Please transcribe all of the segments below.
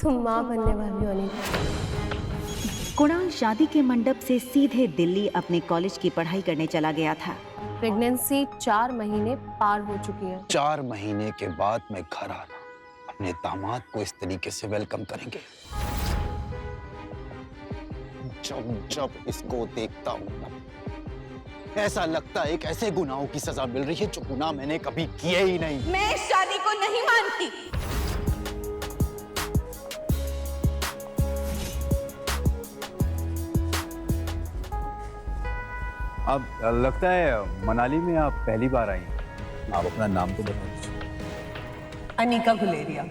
तुम माँ बनने वाली हो अनीका। कुणाल शादी के मंडप से सीधे दिल्ली अपने कॉलेज की पढ़ाई करने चला गया था। प्रेगनेंसी 4 महीने पार हो चुकी है। 4 महीने के बाद मैं घर आना अपने दामाद को इस तरीके से वेलकम करेंगे। जब जब इसको देखता हूं ऐसा लगता है एक ऐसे गुनाहों की सजा मिल रही है जो गुनाह मैंने कभी किए ही नहीं। मैं इस शादी को नहीं मानती। अब लगता है मनाली में आप पहली बार आई हैं। आप अपना नाम तो बता दीजिए। अनीका गुलेरिया।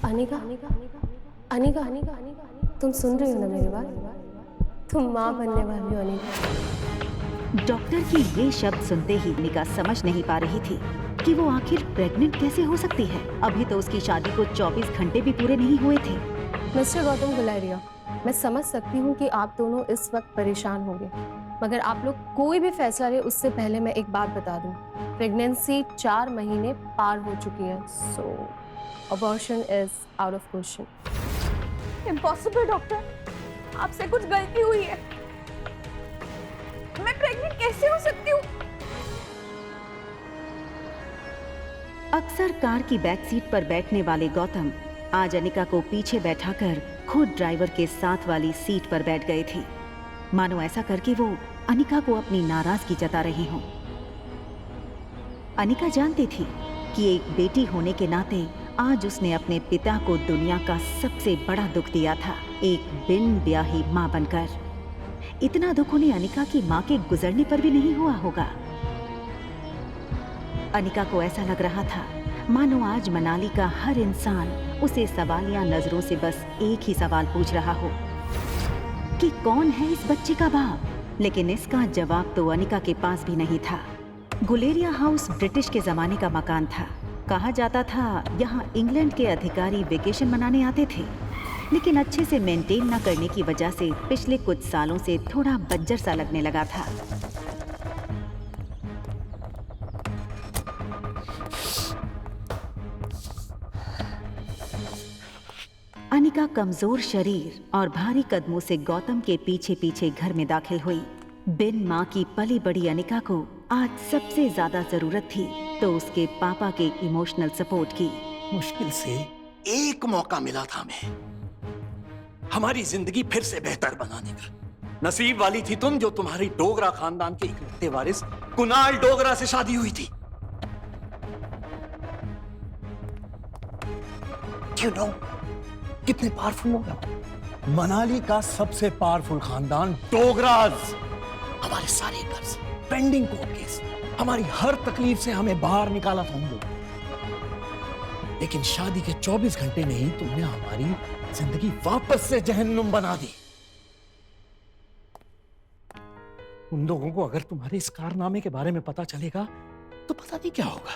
अनीका अनीका अनीका अनीका अनीका, तुम सुन रही हो ना मेरी बात? तुम माँ बनने वाली हो अनीका। डॉक्टर की ये शब्द सुनते ही अनीका समझ नहीं पा रही थी कि वो आखिर प्रेग्नेंट कैसे हो सकती है। अभी तो उसकी शादी को 24 घंटे भी पूरे नहीं हुए थे। मिस्टर गौतम गुलेरिया, मैं समझ सकती हूँ कि आप दोनों इस वक्त परेशान होंगे, मगर आप लोग कोई भी फैसला ले उससे पहले मैं एक बात बता दूँ। प्रेगनेंसी 4 महीने पार हो चुकी है, so abortion is out of question. Impossible doctor, आपसे कुछ गलती हुई है। मैं प्रेग्नेंट कैसे हो सकती हूँ? अक्सर कार की बैक सीट पर बैठने वाले गौतम आज अनीका को पीछे बैठाकर खुद ड्राइवर के साथ वाली सीट पर बैठ गए थे, मानो ऐसा करके वो अनीका को अपनी नाराजगी जता रहे हों। अनीका जानती थी कि एक बेटी होने के नाते आज उसने अपने पिता को दुनिया का सबसे बड़ा दुख दिया था, एक बिन ब्याही मां बनकर। इतना दुख उन्हें अनीका की मां के गुजरने पर भी नहीं हुआ होगा। अनीका को ऐसा लग रहा था मानो आज मनाली का हर इंसान उसे सवालिया नजरों से बस एक ही सवाल पूछ रहा हो कि कौन है इस बच्चे का बाप। लेकिन इसका जवाब तो अनीका के पास भी नहीं था। गुलेरिया हाउस ब्रिटिश के जमाने का मकान था। कहा जाता था यहाँ इंग्लैंड के अधिकारी वेकेशन मनाने आते थे, लेकिन अच्छे से मेंटेन न करने की वजह से पिछले कुछ सालों से थोड़ा बंजर सा लगने लगा था। अनीका कमजोर शरीर और भारी कदमों से गौतम के पीछे पीछे घर में दाखिल हुई। बिन माँ की पली बड़ी अनीका को आज सबसे ज्यादा जरूरत थी तो उसके पापा के इमोशनल सपोर्ट की। मुश्किल से एक मौका मिला था हमें हमारी जिंदगी फिर से बेहतर बनाने का। नसीब वाली थी तुम जो तुम्हारी डोगरा खानदान के इकलौते वारिस कुणाल डोगरा से शादी हुई थी। You know, कितने पावरफुल लोग हैं। मनाली का सबसे पावरफुल खानदान डोगराज। हमारे सारे कर्ज, पेंडिंग कोर्ट केस, हमारी हर तकलीफ से हमें बाहर निकाला था उन लोगों। लेकिन शादी के 24 घंटे में ही तुमने हमारी जिंदगी वापस से जहन्नुम बना दी। उन लोगों को अगर तुम्हारे इस कारनामे के बारे में पता चलेगा तो पता नहीं क्या होगा।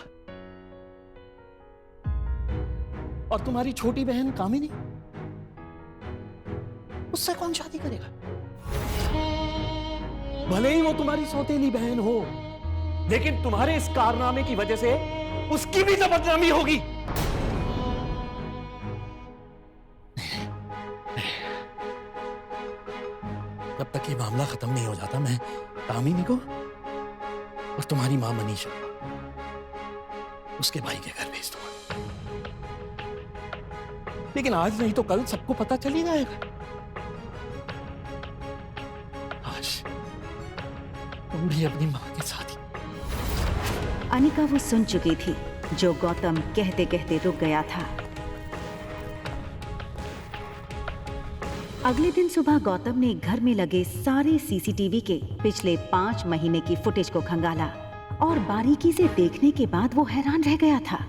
और तुम्हारी छोटी बहन कामिनी, उससे कौन शादी करेगा? भले ही वो तुम्हारी सौतेली बहन हो, लेकिन तुम्हारे इस कारनामे की वजह से उसकी भी तो बदनामी होगी। जब तक ये मामला खत्म नहीं हो जाता मैं कामिनी को और तुम्हारी मां मनीषा उसके भाई के घर भेज दूंगा। लेकिन आज नहीं तो कल सबको पता चल ही जाएगा। आज तुम भी अपनी मां के साथ ही। अनीका वो सुन चुकी थी जो गौतम कहते कहते रुक गया था। अगले दिन सुबह गौतम ने घर में लगे सारे सीसीटीवी के पिछले 5 महीने की फुटेज को खंगाला और बारीकी से देखने के बाद वो हैरान रह गया था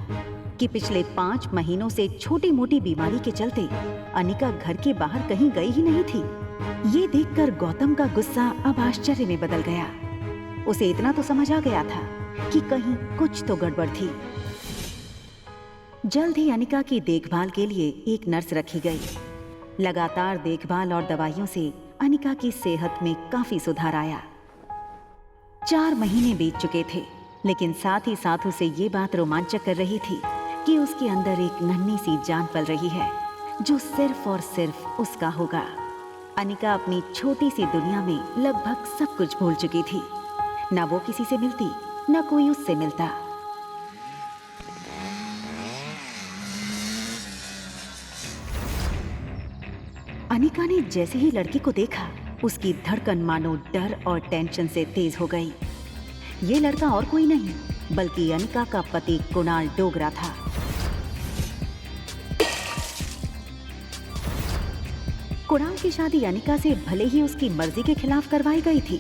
कि पिछले 5 महीनों से छोटी मोटी बीमारी के चलते अनीका घर के बाहर कहीं गई ही नहीं थी। ये देखकर गौतम का गुस्सा अब आश्चर्य में बदल गया। उसे इतना तो समझ आ गया था कि कहीं कुछ तो गड़बड़ थी। जल्द ही अनिका की देखभाल के लिए एक नर्स रखी गई। लगातार देखभाल और दवाइयों से अनिका की सेहत में काफी सुधार आया। 4 महीने बीत चुके थे, लेकिन साथ ही साथ उसे ये बात रोमांचक कर रही थी कि उसके अंदर एक नन्ही सी जान पल रही है जो सिर्फ और सिर्फ उसका होगा। अनिका अपनी छोटी सी दुनिया में लगभग सब कुछ भूल चुकी थी। ना वो किसी से मिलती, ना कोई उससे मिलता। अनिका ने जैसे ही लड़की को देखा, उसकी धड़कन मानो डर और टेंशन से तेज हो गई। ये लड़का और कोई नहीं बल्कि अनिका का पति कुणाल डोगरा था। कुणाल की शादी अनिका से भले ही उसकी मर्जी के खिलाफ करवाई गई थी,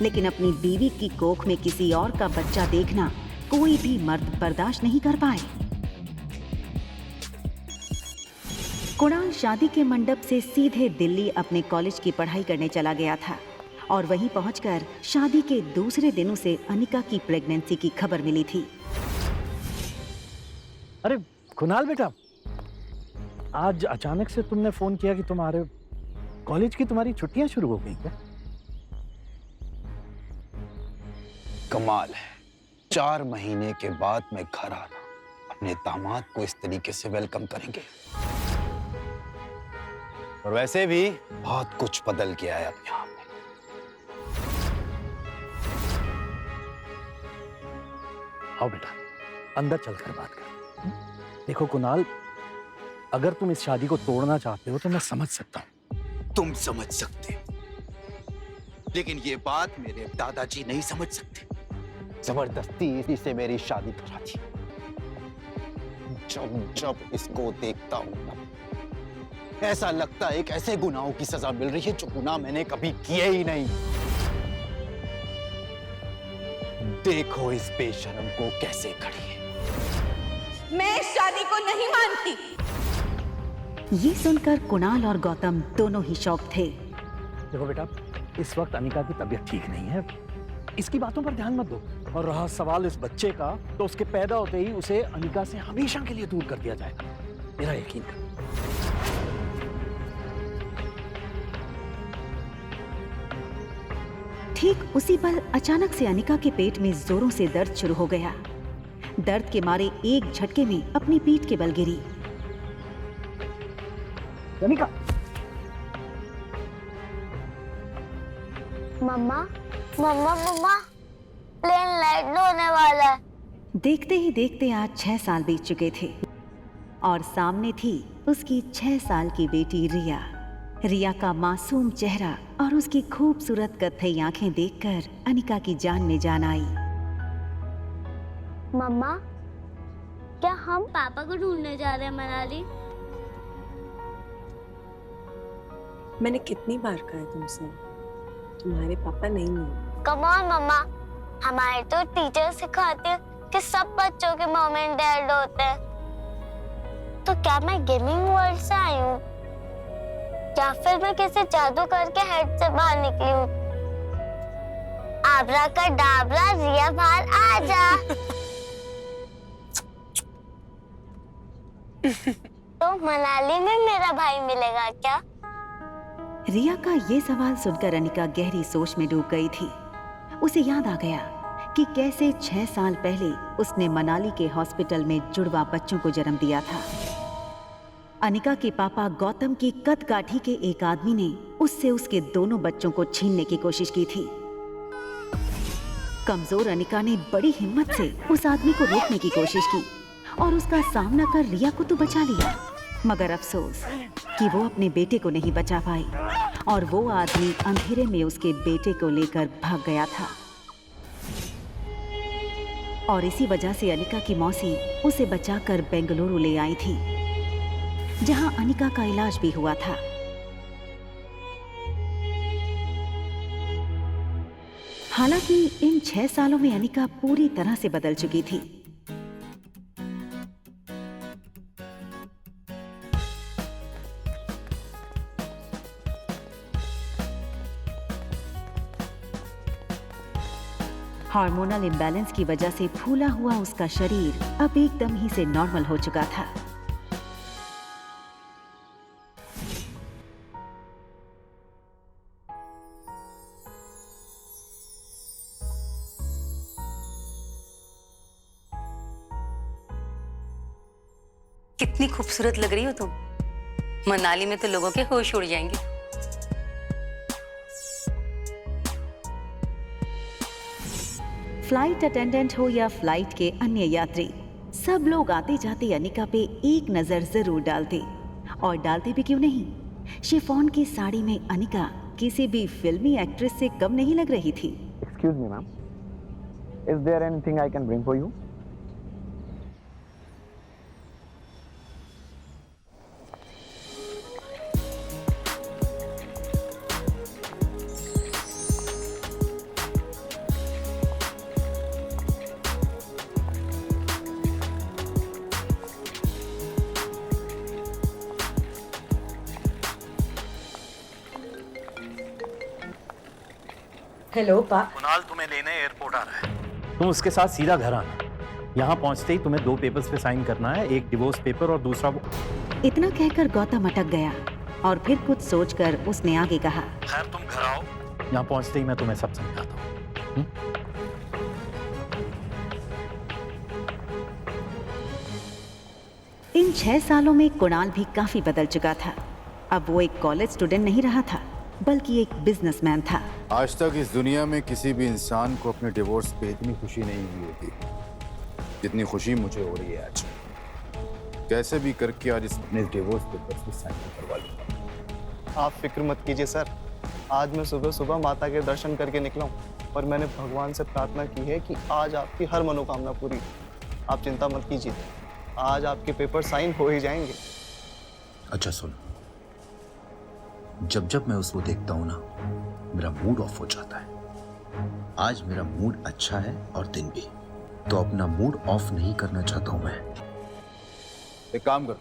लेकिन अपनी बीवी की कोख में किसी और का बच्चा देखना कोई भी मर्द बर्दाश्त नहीं कर पाए। कुणाल शादी के मंडप से सीधे दिल्ली अपने कॉलेज की पढ़ाई करने चला गया था और वहीं पहुंचकर शादी के दूसरे दिन उसे अनिका की प्रेगनेंसी की खबर मिली थी। अरे कुणाल बेटा, आज अचानक से तुमने फोन किया कि तुम्हारे कॉलेज की तुम्हारी छुट्टियां शुरू हो गई क्या? कमाल है, 4 महीने के बाद मैं घर आना, अपने दामाद को इस तरीके से वेलकम करेंगे। और वैसे भी बहुत कुछ बदल गया है अब यहाँ पे। आओ बेटा, अंदर चलकर बात कर। देखो कुणाल, अगर तुम इस शादी को तोड़ना चाहते हो तो मैं समझ सकता हूँ। तुम समझ सकते हो, लेकिन ये बात मेरे दादाजी नहीं समझ सकते। जबरदस्ती इसी से मेरी शादी करा दी। जब जब इसको देखता हूं ना, ऐसा लगता है एक ऐसे गुनाहों की सजा मिल रही है जो गुनाह मैंने कभी किए ही नहीं। देखो इस बेशरम को कैसे खड़ी है। मैं इस शादी को नहीं मानती। ये सुनकर कुणाल और गौतम दोनों ही शॉक थे। देखो बेटा, इस वक्त अनिका की तबीयत ठीक नहीं है, इसकी बातों पर ध्यान मत दो। और रहा सवाल इस बच्चे का, तो उसके पैदा होते ही उसे अनिका से हमेशा के लिए दूर कर दिया जाएगा, मेरा यकीन कर। ठीक उसी पल अचानक से अनिका के पेट में जोरों से दर्द शुरू हो गया। दर्द के मारे एक झटके में अपनी पीठ के बल गिरी। अनिका, मम्मा मम्मा मम्मा, प्लेन लैंड होने वाला है। देखते ही देखते आज 6 साल बीत चुके थे और सामने थी उसकी 6 साल की बेटी रिया। रिया का मासूम चेहरा और उसकी खूबसूरत कत्थई आंखें देखकर अनिका की जान में जान आई। मम्मा, क्या हम पापा को ढूंढने जा रहे हैं मनाली? मैंने कितनी बार कहा है तुमसे, तुम्हारे पापा नहीं है। कम ऑन मम्मा, हमारे तो टीचर सिखाते हैं कि सब बच्चों के मॉम एंड डैड होते हैं। तो क्या मैं गेमिंग वर्ल्ड से आई हूँ, या फिर मैं किसी जादू करके हेड से बाहर निकली हूँ? आबरा का डाबरा, रिया बाहर आ जा। तो मनाली में मेरा भाई मिलेगा क्या? रिया का ये सवाल सुनकर अनिका गहरी सोच में डूब गई थी। उसे याद आ गया कि कैसे 6 साल पहले उसने मनाली के हॉस्पिटल में जुड़वा बच्चों को जन्म दिया था। अनिका के पापा गौतम की कद काठी के एक आदमी ने उससे उसके दोनों बच्चों को छीनने की कोशिश की थी। कमजोर अनिका ने बड़ी हिम्मत से उस आदमी को रोकने की कोशिश की और उसका सामना कर रिया को तो बचा लिया, मगर अफसोस कि वो अपने बेटे को नहीं बचा पाई और वो आदमी अंधेरे में उसके बेटे को लेकर भाग गया था। और इसी वजह से अनिका की मौसी उसे बचाकर बेंगलुरु ले आई थी, जहां अनिका का इलाज भी हुआ था। हालांकि इन 6 सालों में अनिका पूरी तरह से बदल चुकी थी। हार्मोनल इम्बैलेंस की वजह से फूला हुआ उसका शरीर अब एकदम ही से नॉर्मल हो चुका था। कितनी खूबसूरत लग रही हो तुम। मनाली में तो लोगों के होश उड़ जाएंगे। फ्लाइट अटेंडेंट हो या फ्लाइट के अन्य यात्री, सब लोग आते जाते अनिका पे एक नजर जरूर डालते। और डालते भी क्यों नहीं, शिफॉन की साड़ी में अनिका किसी भी फिल्मी एक्ट्रेस से कम नहीं लग रही थी। Excuse me, ma'am. Is there anything I can bring for you? Hello पा। कुणाल तुम्हें लेने एयरपोर्ट आ रहा है, तुम उसके साथ सीधा घर आना। यहाँ पहुँचते ही तुम्हें 2 पेपर्स पे साइन करना है, एक डिवोर्स पेपर और दूसरा वो। इतना कहकर गौतम अटक गया और फिर कुछ सोचकर उसने आगे कहा, खैर तुम घर आओ, यहाँ पहुँचते ही मैं तुम्हें सब समझाता हूँ। इन 6 सालों में कुणाल भी काफी बदल चुका था। अब वो एक कॉलेज स्टूडेंट नहीं रहा था, बल्कि एक बिजनेसमैन था। आज तक इस दुनिया में किसी भी इंसान को अपने डिवोर्स पे इतनी खुशी नहीं हुई होगी जितनी खुशी मुझे हो रही है आज। कैसे भी करके आज अपने डिवोर्स पेपर पे साइन करवा लूंगा। आप फिक्र मत कीजिए सर, आज मैं सुबह सुबह माता के दर्शन करके निकला हूँ और मैंने भगवान से प्रार्थना की है कि आज आपकी हर मनोकामना पूरी। आप चिंता मत कीजिए, आज आपके पेपर साइन हो ही जाएंगे। अच्छा सुन, जब जब मैं उसको देखता हूं ना, मेरा मूड ऑफ हो जाता है। आज मेरा मूड अच्छा है और दिन भी, तो अपना मूड ऑफ नहीं करना चाहता हूं मैं। एक काम कर,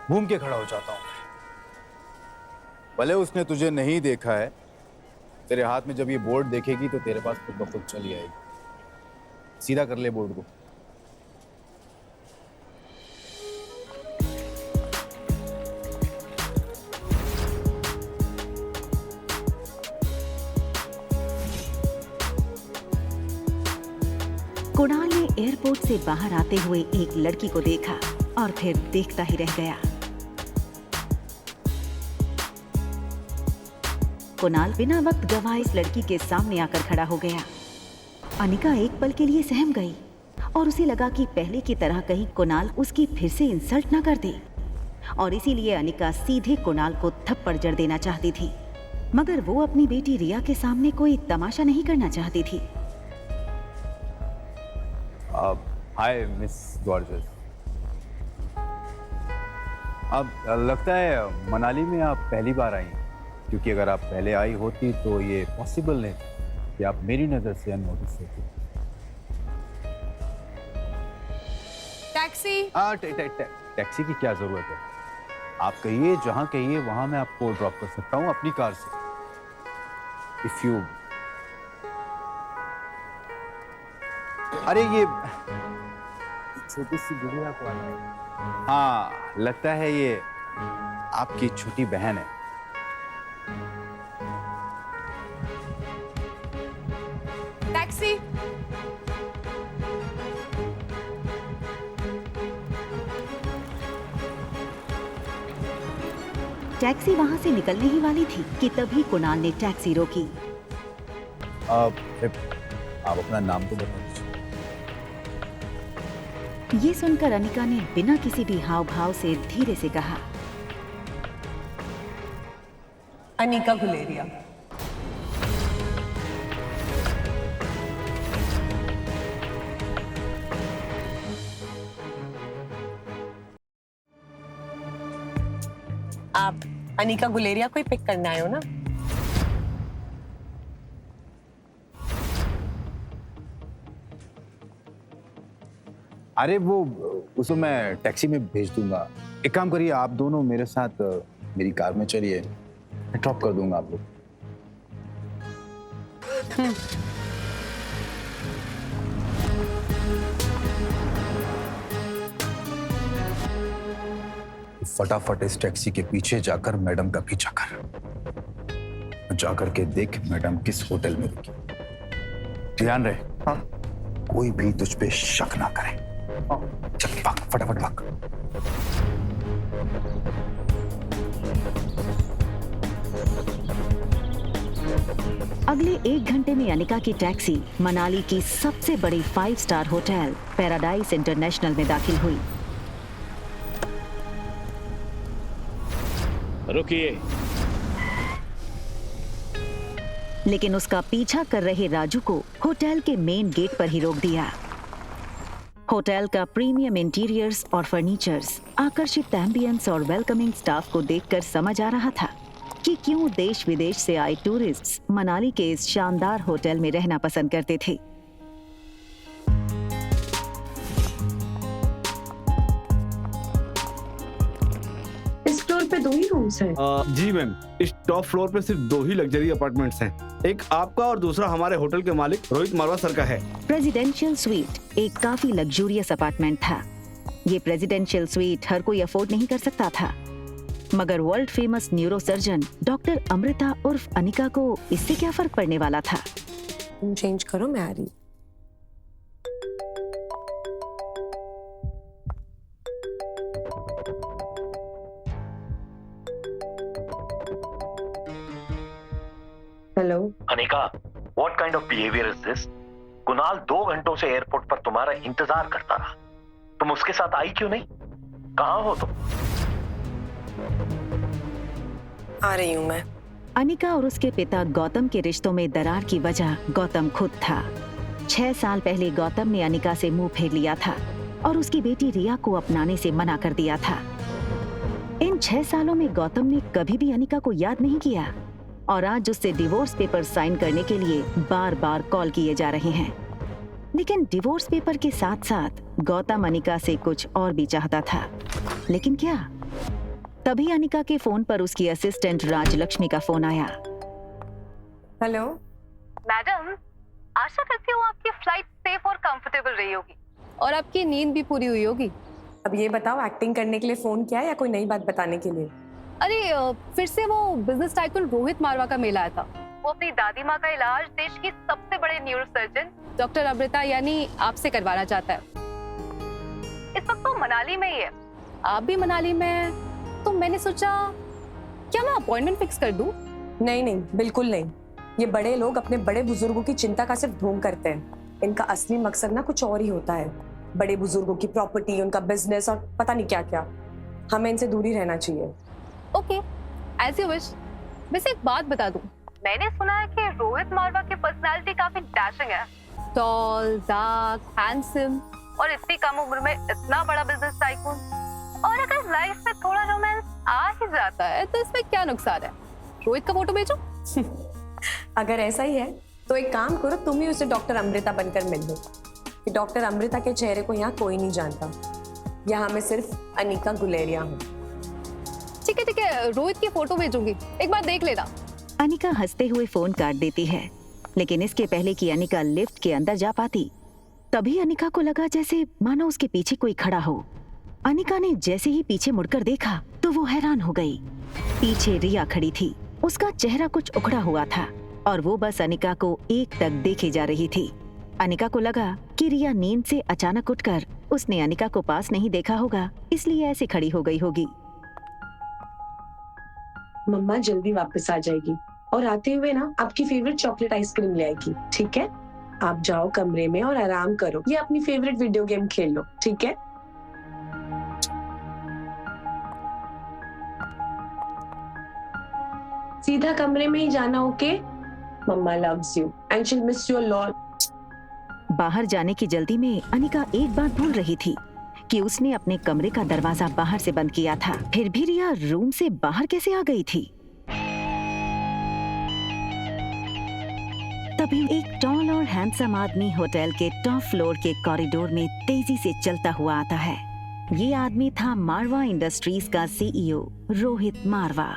घूम के खड़ा हो जाता हूँ। भले उसने तुझे नहीं देखा है, तेरे हाथ में जब ये बोर्ड देखेगी तो तेरे पास खुद ब खुद चली आएगी। सीधा कर ले बोर्ड को। कुणाल ने एयरपोर्ट से बाहर आते हुए एक लड़की को देखा और फिर देखता ही रह गया। कुणाल बिना वक्त गवाए इस लड़की के सामने आकर खड़ा हो गया। अनिका एक पल के लिए सहम गई और उसे लगा कि पहले की तरह कहीं कुणाल उसकी फिर से इंसल्ट ना कर दे, और इसीलिए अनिका सीधे कुणाल को थप्पड़ जड़ देना चाहती थी। मगर वो अपनी बेटी रिया के सामने कोई तमाशा नहीं करना चाहती थी। हाय मिस गॉर्जस। अब लगता है मनाली में आप पहली बार आई, क्योंकि अगर आप पहले आई होती तो ये पॉसिबल नहीं कि आप मेरी नजर से अननोटिस होती। टैक्सी। टैक्सी की क्या जरूरत है? आप कहिए, जहां कहिए वहां मैं आपको ड्रॉप कर सकता हूं अपनी कार से। इफ यू, अरे ये छोटी सी गुड़िया को आना है। हाँ, लगता है ये आपकी छोटी बहन है। टैक्सी। टैक्सी वहां से निकलने ही वाली थी कि तभी कुणाल ने टैक्सी रोकी। आप अपना नाम तो बता दीजिए। ये सुनकर अनिका ने बिना किसी भी हाव भाव से धीरे से कहा, अनिका गुलेरिया। आप अनिका गुलेरिया को ही पिक करना आए हो ना? अरे वो उसको मैं टैक्सी में भेज दूंगा। एक काम करिए, आप दोनों मेरे साथ मेरी कार में चलिए, मैं ड्रॉप कर दूंगा आप लोग। फटाफट इस टैक्सी के पीछे जाकर मैडम का पीछा कर। जाकर के देख मैडम किस होटल में रुकी। ध्यान रहे, हाँ। कोई भी तुझ पे शक ना करे। चल भाग, फटाफट भाग। अगले 1 घंटे में अनिका की टैक्सी मनाली की सबसे बड़ी 5 स्टार होटल पैराडाइज इंटरनेशनल में दाखिल हुई। रुकिए। लेकिन उसका पीछा कर रहे राजू को होटल के मेन गेट पर ही रोक दिया। होटल का प्रीमियम इंटीरियर्स और फर्नीचर्स, आकर्षित एम्बियंस और वेलकमिंग स्टाफ को देखकर समझ आ रहा था कि क्यों देश विदेश से आए टूरिस्ट्स मनाली के इस शानदार होटल में रहना पसंद करते थे। इस फ्लोर पे 2 ही रूम्स हैं। जी मैम, इस टॉप फ्लोर पे सिर्फ 2 ही लग्जरी अपार्टमेंट्स हैं। एक आपका और दूसरा हमारे होटल के मालिक रोहित मारवा सर का है। प्रेसिडेंशियल स्वीट एक काफी लग्जूरियस अपार्टमेंट था। ये प्रेसिडेंशियल स्वीट हर कोई अफोर्ड नहीं कर सकता था, मगर world famous neuro surgeon doctor Amrita उर्फ अनिका को इससे क्या फर्क पड़ने वाला था। तुम चेंज करो, मैं आ रही। Hello Anika, what kind of behaviour is this? Kunal 2 घंटों से एयरपोर्ट पर तुम्हारा इंतजार करता रहा, तुम उसके साथ आई क्यों नहीं? कहाँ हो तुम? आ रही हूँ मैं। अनिका और उसके पिता गौतम के रिश्तों में दरार की वजह गौतम खुद था। 6 साल पहले गौतम ने अनिका से मुंह फेर लिया था और उसकी बेटी रिया को अपनाने से मना कर दिया था। इन 6 सालों में गौतम ने कभी भी अनिका को याद नहीं किया और आज उससे डिवोर्स पेपर साइन करने के लिए बार बार कॉल किए जा रहे हैं। लेकिन डिवोर्स पेपर के साथ साथ गौतम अनिका से कुछ और भी चाहता था। लेकिन क्या? तभी अनिका के फोन पर उसकी असिस्टेंट राजलक्ष्मी का फोन आया। हेलो मैडम, आशा करती हूँ आपकी फ्लाइट सेफ और कंफर्टेबल रही होगी और आपकी नींद भी पूरी हुई होगी। अब ये बताओ, एक्टिंग करने के लिए फोन किया या कोई नई बात बताने के लिए? अरे फिर से वो बिजनेस टाइकून रोहित मारवा का मेल आया था। वो अपनी दादी माँ का इलाज देश की सबसे बड़े न्यूरो सर्जन डॉक्टर अमृता यानी आपसे करवाना चाहता है। इस वक्त तो मनाली में ही है। आप भी मनाली में, तो मैंने सोचा क्या मैं अपॉइंटमेंट फिक्स कर दूं? नहीं नहीं, बिल्कुल नहीं। ये बड़े लोग अपने बड़े बुजुर्गों की चिंता का सिर्फ ढोंग करते हैं। इनका असली मकसद ना कुछ और ही होता है। बड़े बुजुर्गों की प्रॉपर्टी, उनका बिजनेस और पता नहीं क्या क्या। हमें इनसे दूरी रहना चाहिए। Okay, as you wish. वैसे एक बात बता दूं, मैंने सुना है कि रोहित मारवा की पर्सनालिटी काफी डैशिंग है। टॉल, डार्क, हैंडसम और इतनी कम उम्र में इतना बड़ा बिजनेस टाइकून। और अगर लाइफ में थोड़ा रोमांस आ ही जाता है तो इसमें क्या नुकसान है? रोहित का फोटो भेजो। अगर ऐसा ही है तो एक काम करो, तुम ही उसे डॉक्टर अमृता बनकर मिल लो। कि डॉक्टर अमृता के चेहरे को यहाँ कोई नहीं जानता। यहाँ मैं सिर्फ अनिका गुलेरिया हूँ। ठीक है, रोहित की फोटो भेजूंगी, एक बार देख लेना। अनिका हंसते हुए फोन काट देती है, लेकिन इसके पहले कि अनिका लिफ्ट के अंदर जा पाती, तभी अनिका को लगा जैसे मानो उसके पीछे कोई खड़ा हो। अनिका ने जैसे ही पीछे मुड़कर देखा तो वो हैरान हो गई। पीछे रिया खड़ी थी। उसका चेहरा कुछ उखड़ा हुआ था और वो बस अनिका को एकटक देखे जा रही थी। अनिका को लगा कि रिया नींद से अचानक उठकर उसने अनिका को पास नहीं देखा होगा, इसलिए ऐसे खड़ी हो गई होगी। मम्मा जल्दी वापस आ जाएगी और आते हुए ना आपकी फेवरेट चॉकलेट आइसक्रीम ले आएगी, ठीक है? आप जाओ कमरे में और आराम करो या अपनी फेवरेट वीडियो गेम खेल लो, ठीक है? सीधा कमरे में ही जाना, okay? Mamma loves you and she will miss you a lot. बाहर जाने की जल्दी में अनिका एक बात भूल रही थी कि उसने अपने कमरे का दरवाजा बाहर से बंद किया था। फिर भी रिया रूम से बाहर कैसे आ गई थी? तभी एक टॉल और हैंडसम आदमी होटल के टॉप फ्लोर के कॉरिडोर में तेजी से चलता हुआ आता है। ये आदमी था मारवा इंडस्ट्रीज का सीईओ रोहित मारवा।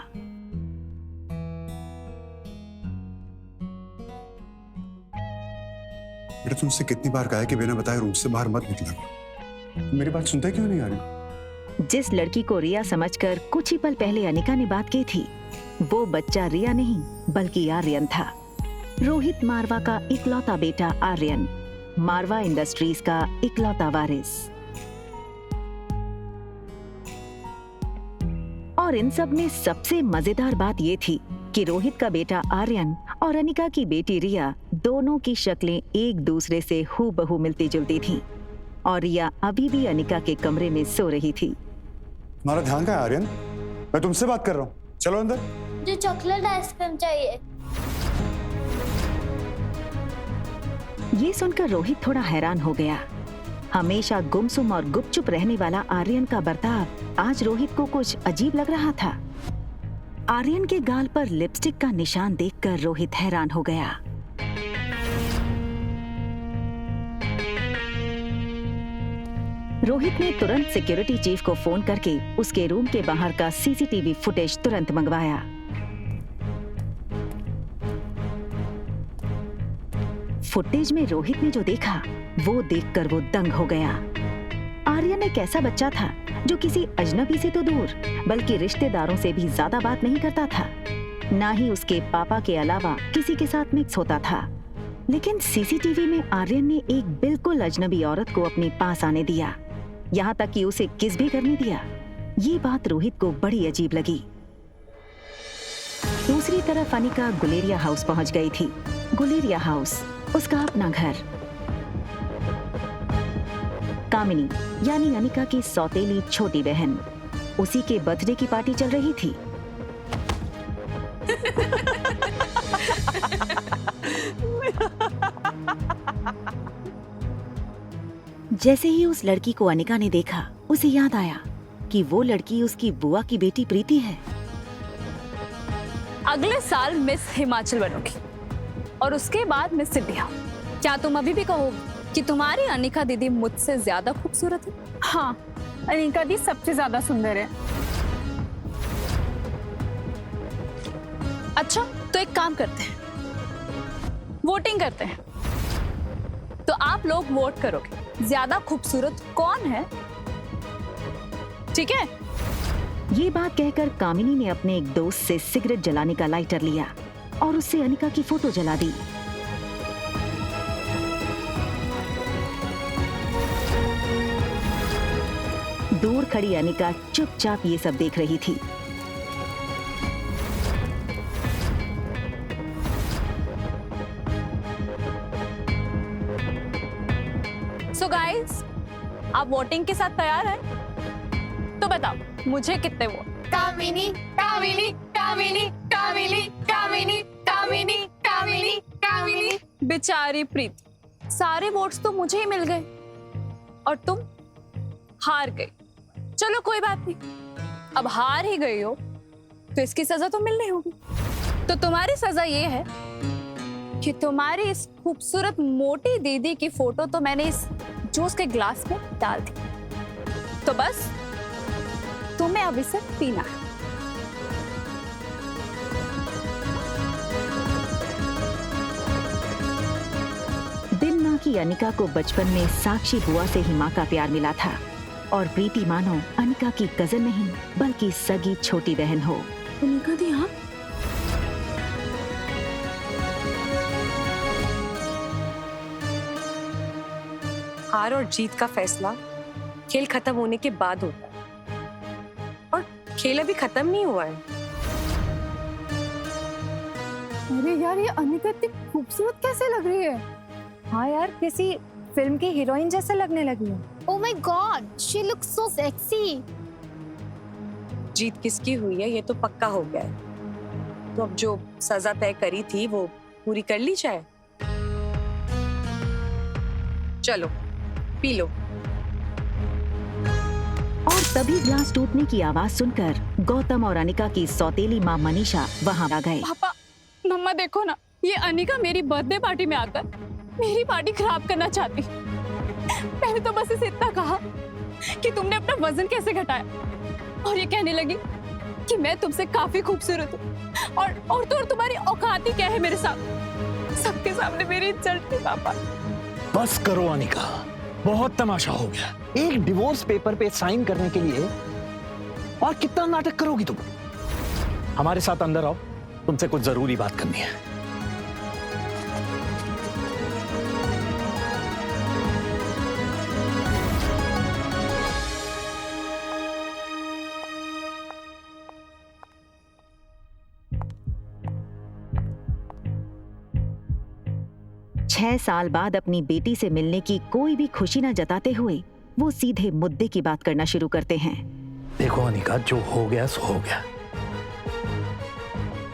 बेटा, तुमसे कितनी बार कहा है कि बिना बताए रूम से बाहर मत निकला। मेरी बात सुनते क्यों नहीं आ रही? जिस लड़की को रिया समझकर कुछ ही पल पहले अनिका ने बात की थी, वो बच्चा रिया नहीं बल्कि आर्यन था। रोहित मारवा का इकलौता बेटा आर्यन, मारवा इंडस्ट्रीज का इकलौता वारिस। और इन सब में सबसे मजेदार बात ये थी कि रोहित का बेटा आर्यन और अनिका की बेटी रिया दोनों की शक्लें एक दूसरे से हूबहू मिलती जुलती थीं। और रिया अभी भी अनिका के कमरे में सो रही थी। तुम्हारा ध्यान कहाँ है आर्यन? मैं तुमसे बात कर रहा हूँ, चलो अंदर। मुझे चॉकलेट आइसक्रीम चाहिए। ये सुनकर रोहित थोड़ा हैरान हो गया। हमेशा गुमसुम और गुपचुप रहने वाला आर्यन का बर्ताव आज रोहित को कुछ अजीब लग रहा था। आर्यन के गाल पर लिपस्टिक का निशान देखकर रोहित हैरान हो गया। रोहित ने तुरंत सिक्योरिटी चीफ को फोन करके उसके रूम के बाहर का सीसीटीवी फुटेज तुरंत मंगवाया। फुटेज में रोहित ने जो देखा वो देखकर वो दंग हो गया। आर्यन एक ऐसा बच्चा था जो किसी अजनबी से तो दूर बल्कि रिश्तेदारों से भी ज्यादा बात नहीं करता था, ना ही उसके पापा के अलावा किसी के साथ मिक्स होता था। लेकिन सीसीटीवी में आर्यन ने एक बिल्कुल अजनबी औरत को अपने पास आने दिया, यहाँ तक कि उसे किस भी करने दिया। ये बात रोहित को बड़ी अजीब लगी। दूसरी तरफ अनिका गुलेरिया हाउस पहुंच गई थी। गुलेरिया हाउस उसका अपना घर। कामिनी यानी अनिका की सौतेली छोटी बहन, उसी के बर्थडे की पार्टी चल रही थी। जैसे ही उस लड़की को अनिका ने देखा, उसे याद आया कि वो लड़की उसकी बुआ की बेटी प्रीति है। अगले साल मिस हिमाचल बनोगी और उसके बाद मिस इंडिया। क्या तुम अभी भी कहोगी कि तुम्हारी अनिका दीदी मुझसे ज्यादा खूबसूरत है? हाँ, अनिका दी सबसे ज्यादा सुंदर है। अच्छा, तो एक काम करते हैं, वोटिंग करते हैं। तो आप लोग वोट करोगे ज्यादा खूबसूरत कौन है, ठीक है? ये बात कहकर कामिनी ने अपने एक दोस्त से सिगरेट जलाने का लाइटर लिया और उससे अनिका की फोटो जला दी। दूर खड़ी अनिका चुपचाप ये सब देख रही थी। सो गाइस, आप वोटिंग के साथ तैयार हैं? तो बताओ मुझे कितने वोट? कामिनी, कामिनी, कामिनी, कामिनी, कामिनी, कामिनी, कामिनी, कामिनी। बेचारी प्रीति, सारे वोट्स तो मुझे ही मिल गए और तुम हार गई। चलो कोई बात नहीं, अब हार ही गई हो तो इसकी सजा तो मिलनी होगी। तो तुम्हारी सजा ये है कि तुम्हारी इस खूबसूरत मोटी दीदी की फोटो तो मैंने इस जूस के ग्लास में डाल दी, तो बस तुम्हें अब इसे पीना है। बिन माँ की अनिका को बचपन में साक्षी बुआ से ही माँ का प्यार मिला था और प्रीति मानो अनिका की कजन नहीं बल्कि सगी छोटी बहन हो। अनिका दी, हाँ? हार और जीत का फैसला खेल खत्म होने के बाद होता है और खेल अभी खत्म नहीं हुआ है। अरे यार, ये अनिका इतनी खूबसूरत कैसे लग रही है? हाँ यार, किसी फिल्म की हीरोइन जैसे लगने लगी है। Oh my God, she looks so sexy. जीत किसकी हुई है ये तो पक्का हो गया है, तो अब जो सजा तय करी थी वो पूरी कर ली जाए। चलो पी लो। और तभी ग्लास टूटने की आवाज सुनकर गौतम और अनिका की सौतेली माँ मनीषा वहां आ गए। पापा, मम्मा देखो ना, ये अनिका मेरी बर्थडे पार्टी में आकर मेरी पार्टी खराब करना चाहती। मैंने तो बस इसे इतना कहा कि तुमने अपना वजन कैसे घटाया, और ये कहने लगी कि मैं तुमसे काफी खूबसूरत हूँ और तो तुम्हारी औकात ही क्या है मेरे साथ। सबके सामने मेरी इज्जत थी पापा। बस करो अनिका, बहुत तमाशा हो गया। एक डिवोर्स पेपर पे साइन करने के लिए और कितना नाटक करोगी तुम? हमारे साथ अंदर आओ, तुमसे कुछ जरूरी बात करनी है। छह साल बाद अपनी बेटी से मिलने की कोई भी खुशी न जताते हुए वो सीधे मुद्दे की बात करना शुरू करते हैं। देखो अनिका, जो हो गया सो हो गया।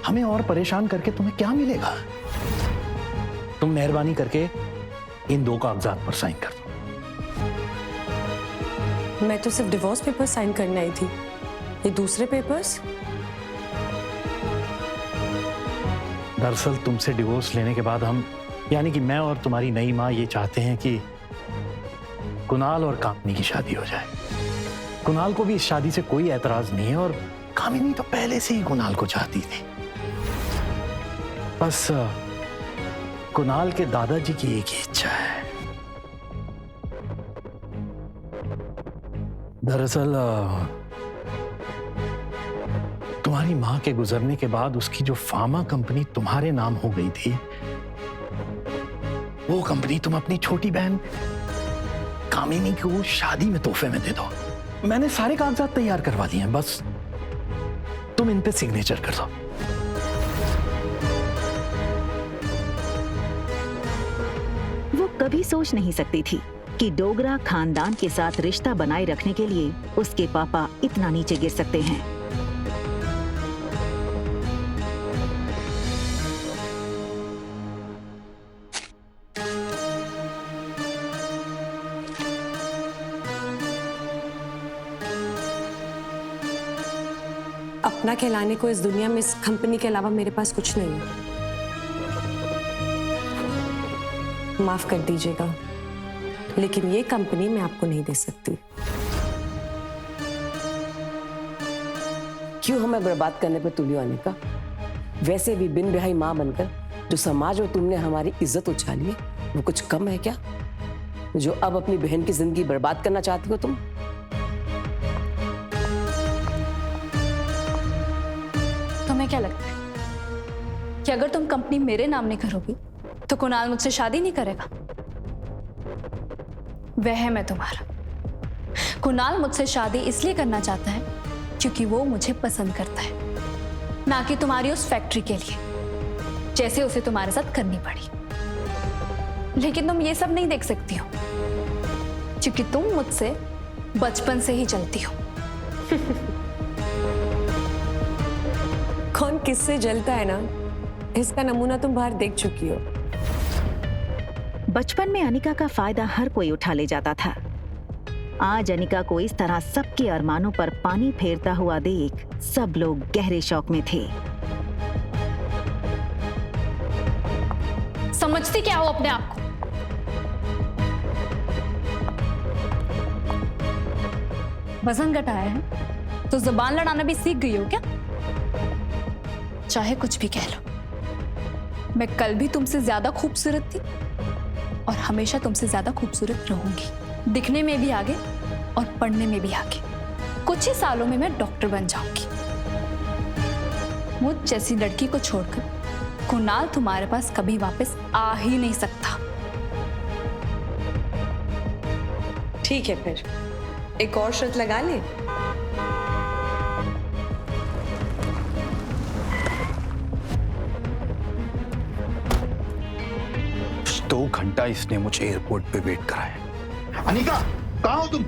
हमें और परेशान करके तुम्हें क्या मिलेगा? तुम मेहरबानी करके इन 2 कागजात पर साइन कर दो। मैं तो सिर्फ डिवोर्स पेपर साइन करने आई थी, ये दूसरे पेपर्स? दरअसल तुमसे डिवोर्स लेने के बाद हम, यानी कि मैं और तुम्हारी नई माँ, ये चाहते हैं कि कुणाल और कामिनी की शादी हो जाए। कुणाल को भी इस शादी से कोई एतराज नहीं है और कामिनी तो पहले से ही कुणाल को चाहती थी। बस कुणाल के दादाजी की एक ही इच्छा है। दरअसल तुम्हारी माँ के गुजरने के बाद उसकी जो फार्मा कंपनी तुम्हारे नाम हो गई थी, वो कंपनी तुम अपनी छोटी बहन कामिनी को शादी में तोहफे में दे दो। मैंने सारे कागजात तैयार करवा लिए हैं, बस तुम इन पे सिग्नेचर कर दो। वो कभी सोच नहीं सकती थी कि डोगरा खानदान के साथ रिश्ता बनाए रखने के लिए उसके पापा इतना नीचे गिर सकते हैं। अपना कहलाने को इस दुनिया में इस कंपनी के अलावा मेरे पास कुछ नहीं है। माफ कर दीजिएगा, लेकिन ये कंपनी मैं आपको नहीं दे सकती। क्यों हमें बर्बाद करने पर तुली आने का? वैसे भी बिन ब्याही माँ बनकर जो समाज में तुमने हमारी इज्जत उछाली है, वो कुछ कम है क्या? जो अब अपनी बहन की जिंदगी बर्बाद करना चाहती हो तुम? तुम्हें क्या लगता है कि अगर तुम कंपनी मेरे नाम नहीं करोगी तो कुणाल मुझसे शादी नहीं करेगा? वह मैं तुम्हारा। कुणाल मुझसे शादी इसलिए करना चाहता है क्योंकि वो मुझे पसंद करता है, ना कि तुम्हारी उस फैक्ट्री के लिए, जैसे उसे तुम्हारे साथ करनी पड़ी। लेकिन तुम ये सब नहीं देख सकती हो क्योंकि तुम मुझसे बचपन से ही चलती हो। कौन किससे जलता है ना, इसका नमूना तुम बाहर देख चुकी हो। बचपन में अनिका का फायदा हर कोई उठा ले जाता था। आज अनिका को इस तरह सबके अरमानों पर पानी फेरता हुआ देख सब लोग गहरे शौक में थे। समझती क्या हो अपने आप को? वजन घटाया है तो जुबान लड़ाना भी सीख गई हो क्या? चाहे कुछ भी कह लो, मैं कल भी तुमसे ज्यादा खूबसूरत थी और हमेशा तुमसे ज्यादा खूबसूरत रहूंगी। दिखने में भी आगे और पढ़ने में भी आगे। कुछ ही सालों में मैं डॉक्टर बन जाऊंगी। मुझ जैसी लड़की को छोड़कर कुणाल तुम्हारे पास कभी वापस आ ही नहीं सकता। ठीक है, फिर एक और शर्त लगा ले। 2 घंटा इसने मुझे एयरपोर्ट पे वेट कराया। अनिका, कहाँ हो तुम?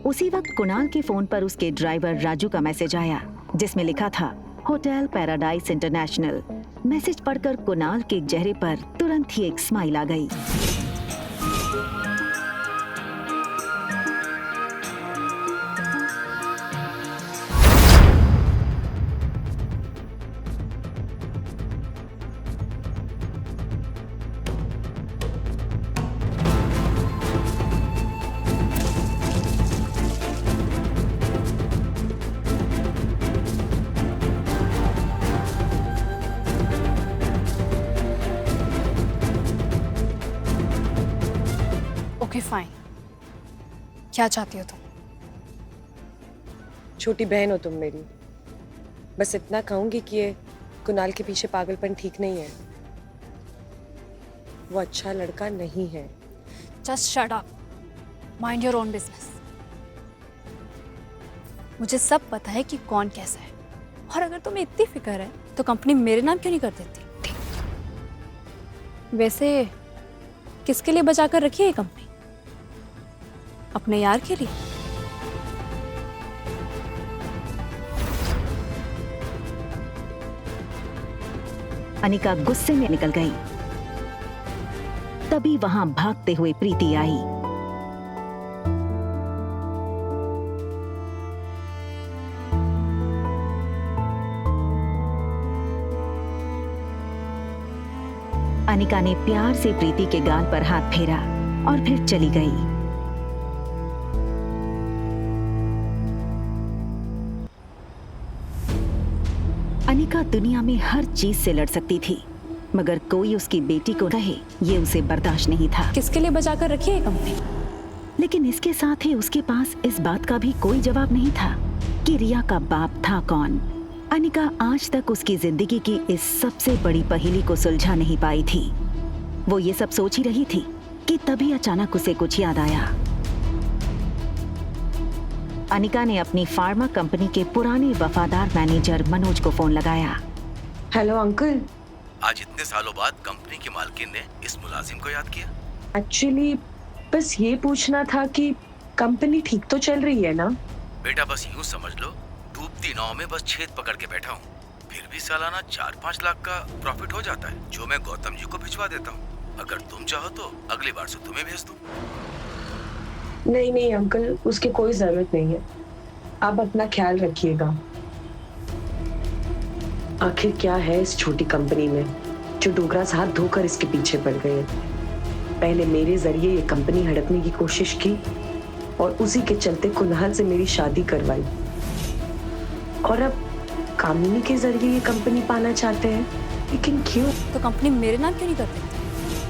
उसी वक्त कुणाल के फोन पर उसके ड्राइवर राजू का मैसेज आया जिसमें लिखा था होटल पैराडाइज इंटरनेशनल। मैसेज पढ़कर कुणाल के चेहरे पर तुरंत ही एक स्माइल आ गई। क्या चाहती हो तुम? छोटी बहन हो तुम मेरी। बस इतना कहूंगी कि ये कुणाल के पीछे पागलपन ठीक नहीं है। वो अच्छा लड़का नहीं है। Just shut up, mind your own business. मुझे सब पता है कि कौन कैसा है, और अगर तुम्हें इतनी फिक्र है तो कंपनी मेरे नाम क्यों नहीं कर देती? वैसे किसके लिए बचा कर रखी है ये कंपनी? अपने यार के लिए? अनिका गुस्से में निकल गई। तभी वहां भागते हुए प्रीति आई। अनिका ने प्यार से प्रीति के गाल पर हाथ फेरा और फिर चली गई। अनिका दुनिया में हर चीज से लड़ सकती थी, मगर कोई उसकी बेटी को कहे ये उसे बर्दाश्त नहीं था। किसके लिए बचा कर रखी है कंपनी? लेकिन इसके साथ ही उसके पास इस बात का भी कोई जवाब नहीं था कि रिया का बाप था कौन। अनिका आज तक उसकी जिंदगी की इस सबसे बड़ी पहेली को सुलझा नहीं पाई थी। वो ये सब सोच ही रही थी कि तभी अचानक उसे कुछ याद आया। अनिका ने अपनी फार्मा कंपनी के पुराने वफादार मैनेजर मनोज को फोन लगाया। Hello uncle. आज इतने सालों बाद कंपनी की मालकिन ने इस मुलाजिम को याद किया? एक्चुअली बस ये पूछना था कि कंपनी ठीक तो चल रही है ना? बेटा बस यूं समझ लो, डूबती नाव में बस छेद पकड़ के बैठा हूँ। फिर भी सालाना 4-5 लाख का प्रॉफिट हो जाता है, जो मैं गौतम जी को भिजवा देता हूँ। अगर तुम चाहो तो अगली बार से तुम्हें भेज दूँ। नहीं नहीं अंकल, उसकी कोई जरूरत नहीं है। आप अपना ख्याल रखिएगा। आखिर क्या है इस छोटी कंपनी में जो डोगरास हाथ धोकर इसके पीछे पड़ गए। पहले मेरे जरिए ये कंपनी हड़पने की कोशिश की और उसी के चलते कुणाल से मेरी शादी करवाई, और अब कामिनी के जरिए ये कंपनी पाना चाहते हैं। लेकिन क्यों? तो कंपनी मेरे नाम क्यों नहीं कर देती?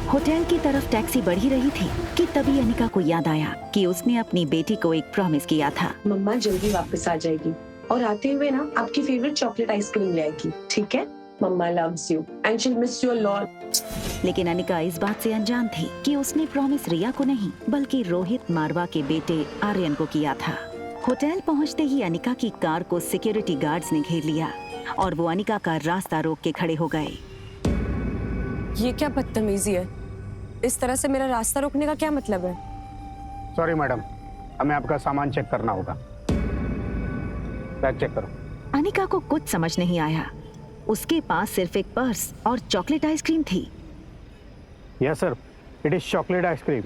होटल की तरफ टैक्सी बढ़ी रही थी कि तभी अनिका को याद आया कि उसने अपनी बेटी को एक प्रॉमिस किया था। मम्मा जल्दी वापस आ जाएगी और आते हुए ना आपकी फेवरेट चॉकलेट आइसक्रीम ले आएगी, ठीक है? Mama loves you and she will miss you a lot. लेकिन अनिका इस बात से अनजान थी कि उसने प्रॉमिस रिया को नहीं बल्कि रोहित मारवा के बेटे आर्यन को किया था। होटल पहुंचते ही अनिका की कार को सिक्योरिटी गार्ड्स ने घेर लिया और वो अनिका का रास्ता रोक के खड़े हो गए। ये क्या बदतमीजी है? इस तरह से मेरा रास्ता रोकने का क्या मतलब है? सॉरी मैडम, हमें आपका सामान चेक करना होगा। बैग चेक करो। अनिका को कुछ समझ नहीं आया। उसके पास सिर्फ एक पर्स और चॉकलेट आइसक्रीम थी। Yes sir, it is chocolate ice cream.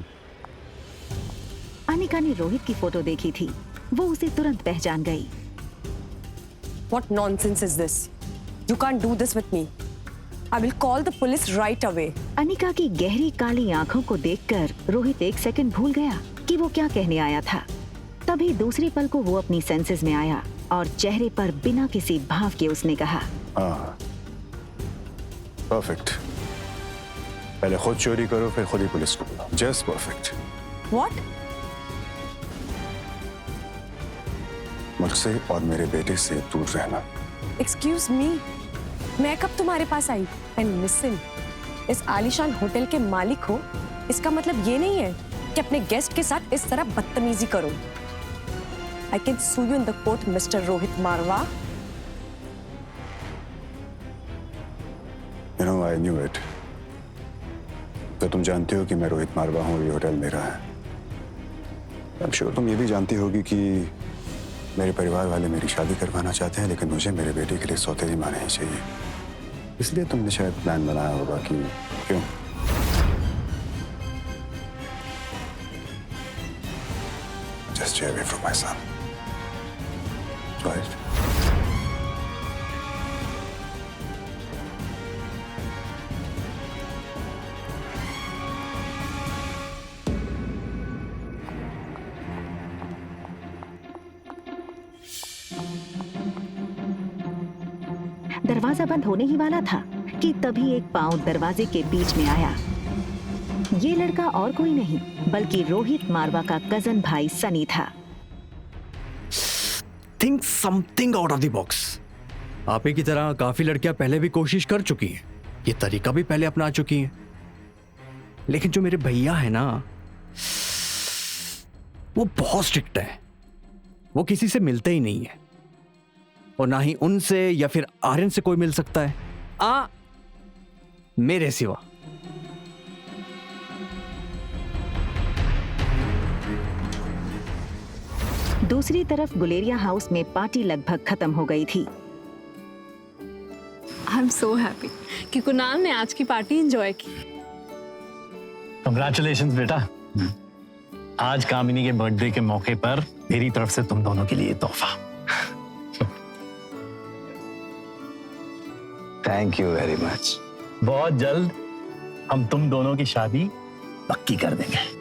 Anika ने रोहित की फोटो देखी थी, वो उसे तुरंत पहचान गई। What nonsense is this? You can't do this with me. I will call the police right away. Anika की गहरी काली आंखों को देखकर रोहित एक सेकंड भूल गया कि वो क्या कहने आया था। तभी दूसरे पल को वो अपनी सेंसेस में आया और चेहरे पर बिना किसी भाव के उसने कहा, परफेक्ट। पहले खुद चोरी करो फिर खुद ही पुलिस को बुलाओ। Just perfect. What? मुझसे और मेरे बेटे से दूर रहना। Excuse me. मैं कब तुम्हारे पास आई? And listen, इस आलीशान होटल के मालिक हो, इसका मतलब ये नहीं है कि अपने गेस्ट के साथ इस तरह बदतमीजी करो। I can sue you in the court, Mr. Rohit Marwa. You know, I knew it. तो तुम जानती हो कि मैं रोहित मारवा हूँ, ये होटल मेरा है। I'm sure तुम ये भी जानती होगी कि मेरे परिवार वाले मेरी शादी करवाना चाहते हैं, लेकिन मुझे मेरे बेटे के लिए सौतेली माँ नहीं चाहिए। इसलिए तुमने शायद प्लान बनाया होगा कि क्यों। Just stay away from my son. Right? दरवाजा बंद होने ही वाला था कि तभी एक पाँव दरवाजे के बीच में आया। ये लड़का और कोई नहीं बल्कि रोहित मारवा का कजन भाई सनी था। Think something out of the box. आप ही की तरह काफी लड़कियां पहले भी कोशिश कर चुकी हैं, ये तरीका भी पहले अपना चुकी हैं, लेकिन जो मेरे भैया है ना, वो बहुत स्ट्रिक्ट है। वो किसी से मिलते ही नहीं है, और ना ही उनसे या फिर आर्यन से कोई मिल सकता है, मेरे सिवा। दूसरी तरफ गुलेरिया हाउस में पार्टी लगभग खत्म हो गई थी। आई एम सो हैप्पी कि कुणाल ने आज की पार्टी एंजॉय की। कंग्रेचुलेशंस बेटा। आज कामिनी के बर्थडे के मौके पर मेरी तरफ से तुम दोनों के लिए तोहफा। Thank you very much. बहुत जल्द हम तुम दोनों की शादी पक्की कर देंगे।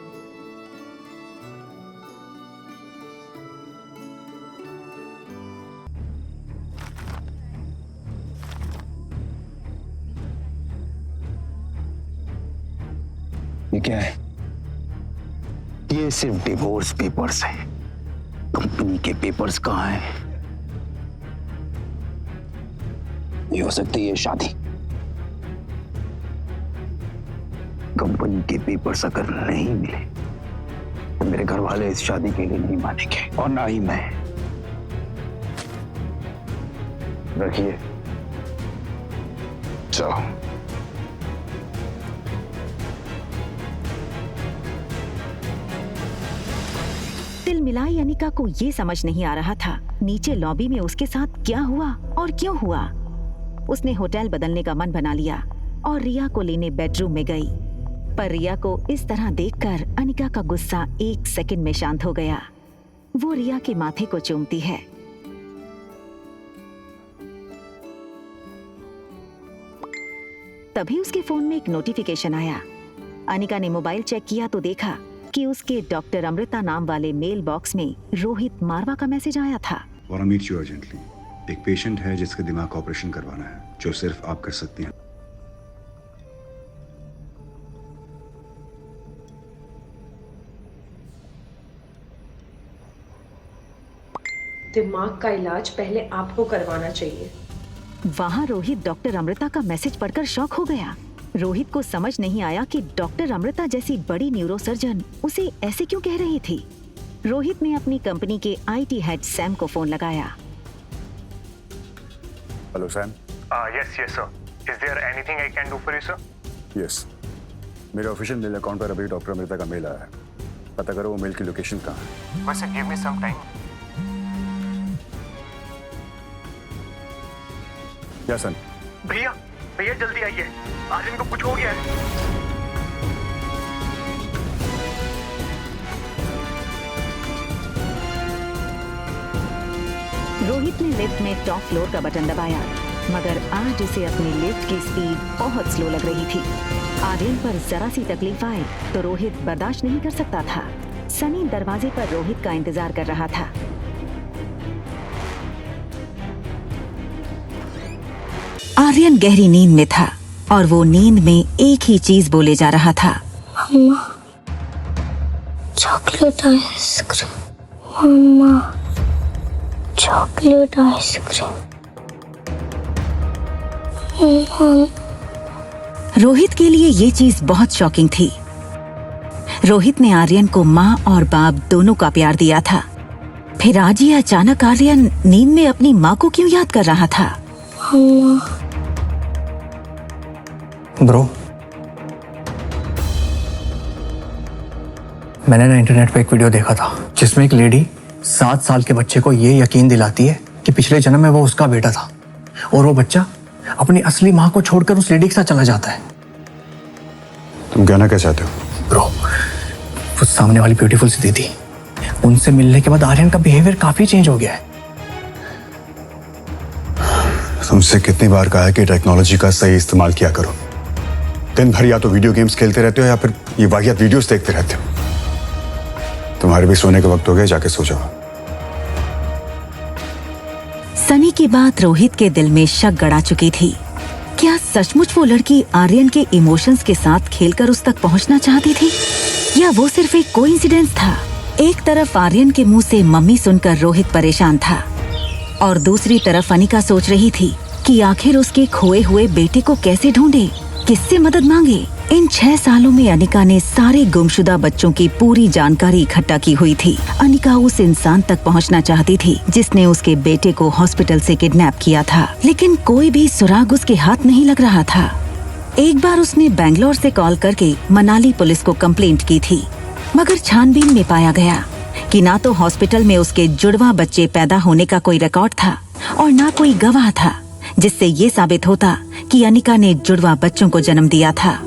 ये क्या है? ये सिर्फ डिवोर्स पेपर्स हैं। कंपनी के पेपर्स कहाँ हैं? ये हो सकती है शादी। कंपनी के पेपर्स अगर नहीं मिले तो मेरे घर वाले इस शादी के लिए नहीं मानेंगे, और ना ही मैं। रखिए, चलो। तिल मिलाई अनिका को ये समझ नहीं आ रहा था नीचे लॉबी में उसके साथ क्या हुआ और क्यों हुआ। उसने होटल बदलने का मन बना लिया और रिया को लेने बेडरूम में गई, पर रिया को इस तरह देखकर अनिका का गुस्सा 1 सेकंड में शांत हो गया। वो रिया के माथे को चूमती है। तभी उसके फोन में एक नोटिफिकेशन आया। अनिका ने मोबाइल चेक किया तो देखा कि उसके डॉक्टर अमृता नाम वाले मेल बॉक्स में रोहित मारवा का मैसेज आया था। Want to meet you urgently. एक पेशेंट है जिसके दिमाग का ऑपरेशन करवाना है, जो सिर्फ आप कर सकती हैं। दिमाग का इलाज पहले आपको करवाना चाहिए। वहाँ रोहित डॉक्टर अमृता का मैसेज पढ़कर शॉक हो गया। रोहित को समझ नहीं आया कि डॉक्टर अमृता जैसी बड़ी न्यूरोसर्जन उसे ऐसे क्यों कह रही थी। रोहित ने अपनी कंपनी के आईटी हेड सैम को फोन लगाया। Hello Sam. Yes sir. Is there anything I can do for you sir? Yes, मेरे ऑफिशियल मेल अकाउंट पर अभी डॉक्टर अमृता का मेल आया है। पता करो वो मेल की लोकेशन कहाँ है। बस गिव मी सम टाइम। क्या सन? भैया भैया जल्दी आइए, आर्यन को कुछ हो गया है। रोहित ने लिफ्ट में टॉप फ्लोर का बटन दबाया, मगर आज उसे अपनी लिफ्ट की स्पीड बहुत स्लो लग रही थी। आर्यन पर जरा सी तकलीफ आए तो रोहित बर्दाश्त नहीं कर सकता था। सनी दरवाजे पर रोहित का इंतजार कर रहा था। आर्यन गहरी नींद में था और वो नींद में एक ही चीज बोले जा रहा था, मम्मा, चॉकलेट आइसक्रीम। मम्मा, चॉकलेट आइसक्रीम। रोहित के लिए ये चीज बहुत शॉकिंग थी। रोहित ने आर्यन को माँ और बाप दोनों का प्यार दिया था, फिर आज ये अचानक आर्यन नींद में अपनी माँ को क्यों याद कर रहा था। ब्रो, मैंने ना इंटरनेट पे एक वीडियो देखा था जिसमें एक लेडी 7 साल के बच्चे को ये यकीन दिलाती है कि पिछले जन्म में वो उसका बेटा था, और वो बच्चा अपनी असली माँ को छोड़कर उस लेडी के साथ चला जाता है। तुम कहना क्या चाहते हो? ब्रो, वो सामने वाली ब्यूटीफुल सी दीदी, उनसे मिलने के बाद आर्यन का बिहेवियर काफी चेंज हो गया है। तुमसे कितनी बार कहा है कि टेक्नोलॉजी का सही इस्तेमाल किया करो। दिन भर या तो वीडियो गेम्स खेलते रहते हो या फिर ये वाहियात वीडियोस देखते रहते हो। तुम्हारे भी सोने का वक्त हो गया, जाके सो जाओ। सनी की बात रोहित के दिल में शक गड़ा चुकी थी। क्या सचमुच वो लड़की आर्यन के इमोशंस के साथ खेलकर उस तक पहुंचना चाहती थी, या वो सिर्फ एक कोइंसिडेंस था? एक तरफ आर्यन के मुंह से मम्मी सुनकर रोहित परेशान था और दूसरी तरफ अनिका सोच रही थी कि आखिर उसके खोए हुए बेटे को कैसे ढूंढे, किससे मदद मांगे। इन 6 सालों में अनिका ने सारे गुमशुदा बच्चों की पूरी जानकारी इकट्ठा की हुई थी। अनिका उस इंसान तक पहुंचना चाहती थी जिसने उसके बेटे को हॉस्पिटल से किडनैप किया था, लेकिन कोई भी सुराग उसके हाथ नहीं लग रहा था। एक बार उसने बैंगलोर से कॉल करके मनाली पुलिस को कंप्लेंट की थी, मगर छानबीन में पाया गया कि ना तो हॉस्पिटल में उसके जुड़वा बच्चे पैदा होने का कोई रिकॉर्ड था और ना कोई गवाह था जिससे ये साबित होता कि अनिका ने जुड़वा बच्चों को जन्म दिया था।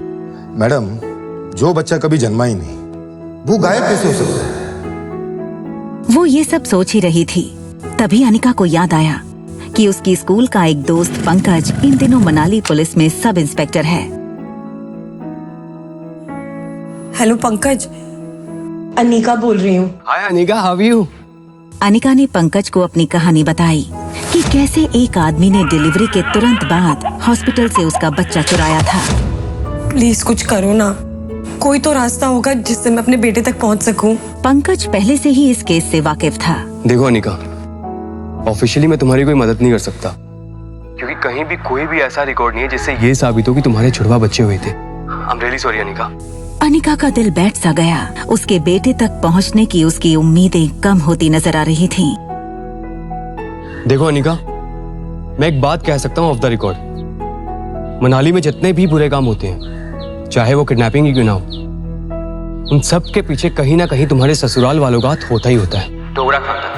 मैडम, जो बच्चा कभी जन्मा ही नहीं, वो गायब कैसे हो सकता है? वो ये सब सोच ही रही थी, तभी अनिका को याद आया कि उसकी स्कूल का एक दोस्त पंकज इन दिनों मनाली पुलिस में सब इंस्पेक्टर है। हेलो पंकज, अनिका बोल रही हूँ। Hi Anika, how are you? Anika ने पंकज को अपनी कहानी बताई कि कैसे एक आदमी ने डिलीवरी के तुरंत बाद हॉस्पिटल से उसका बच्चा चुराया था। प्लीज कुछ करो ना, कोई तो रास्ता होगा जिससे मैं अपने बेटे तक पहुंच सकूं। पंकज पहले से ही इस केस से वाकिफ था। देखो अनिका, ऑफिशियली मैं तुम्हारी कोई मदद नहीं कर सकता, क्योंकि कहीं भी कोई भी ऐसा रिकॉर्ड नहीं है जिससे ये साबित हो कि तुम्हारे जुड़वा बच्चे हुए थे। I am really sorry Anika. Anika का दिल बैठ सा गया। उसके बेटे तक पहुंचने की उसकी उम्मीदें कम होती नजर आ रही थीं। देखो अनिका, मैं एक बात कह सकता हूँ ऑफ द रिकॉर्ड, मनाली में जितने भी बुरे काम होते हैं, चाहे वो किडनैपिंग ही क्यों ना हो, उन सब के पीछे कहीं ना कहीं तुम्हारे ससुराल वालों का हाथ होता ही होता है। डोगरा खानदान।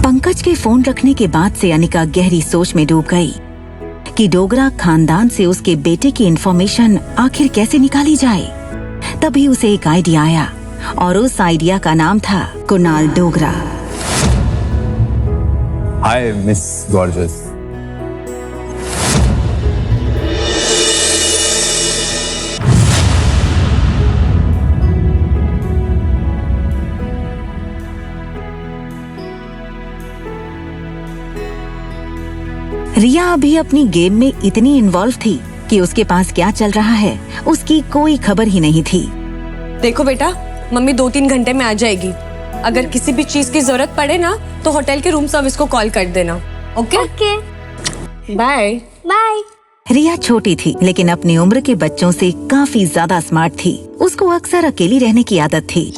पंकज के फोन रखने के बाद से अनिका गहरी सोच में डूब गई कि डोगरा खानदान से उसके बेटे की इंफॉर्मेशन आखिर कैसे निकाली जाए। तभी उसे एक आइडिया आया और उस आइडिया का नाम था Kunal Dogra. Hi miss gorgeous. Riya अभी अपनी गेम में इतनी इन्वॉल्व थी कि उसके पास क्या चल रहा है उसकी कोई खबर ही नहीं थी। देखो बेटा, मम्मी 2-3 घंटे में आ जाएगी। अगर किसी भी चीज की जरूरत पड़े ना तो होटल के रूम सर्विस को कॉल कर देना। Okay? Okay. Bye bye. Riya छोटी थी लेकिन अपनी उम्र के बच्चों से काफी ज्यादा स्मार्ट थी। उसको अक्सर अकेली रहने की आदत थी।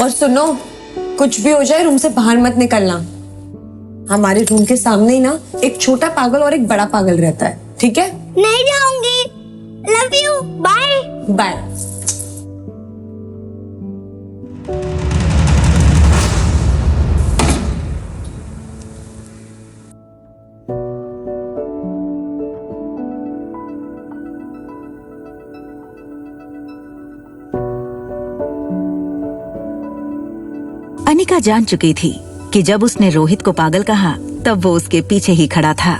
और सुनो, कुछ भी हो जाए रूम से बाहर मत निकलना। हमारे रूम के सामने ही ना एक छोटा पागल और एक बड़ा पागल रहता है, ठीक है? नहीं जाऊंगी। Love you. Bye bye. Anika जान चुकी थी कि जब उसने रोहित को पागल कहा तब वो उसके पीछे ही खड़ा था।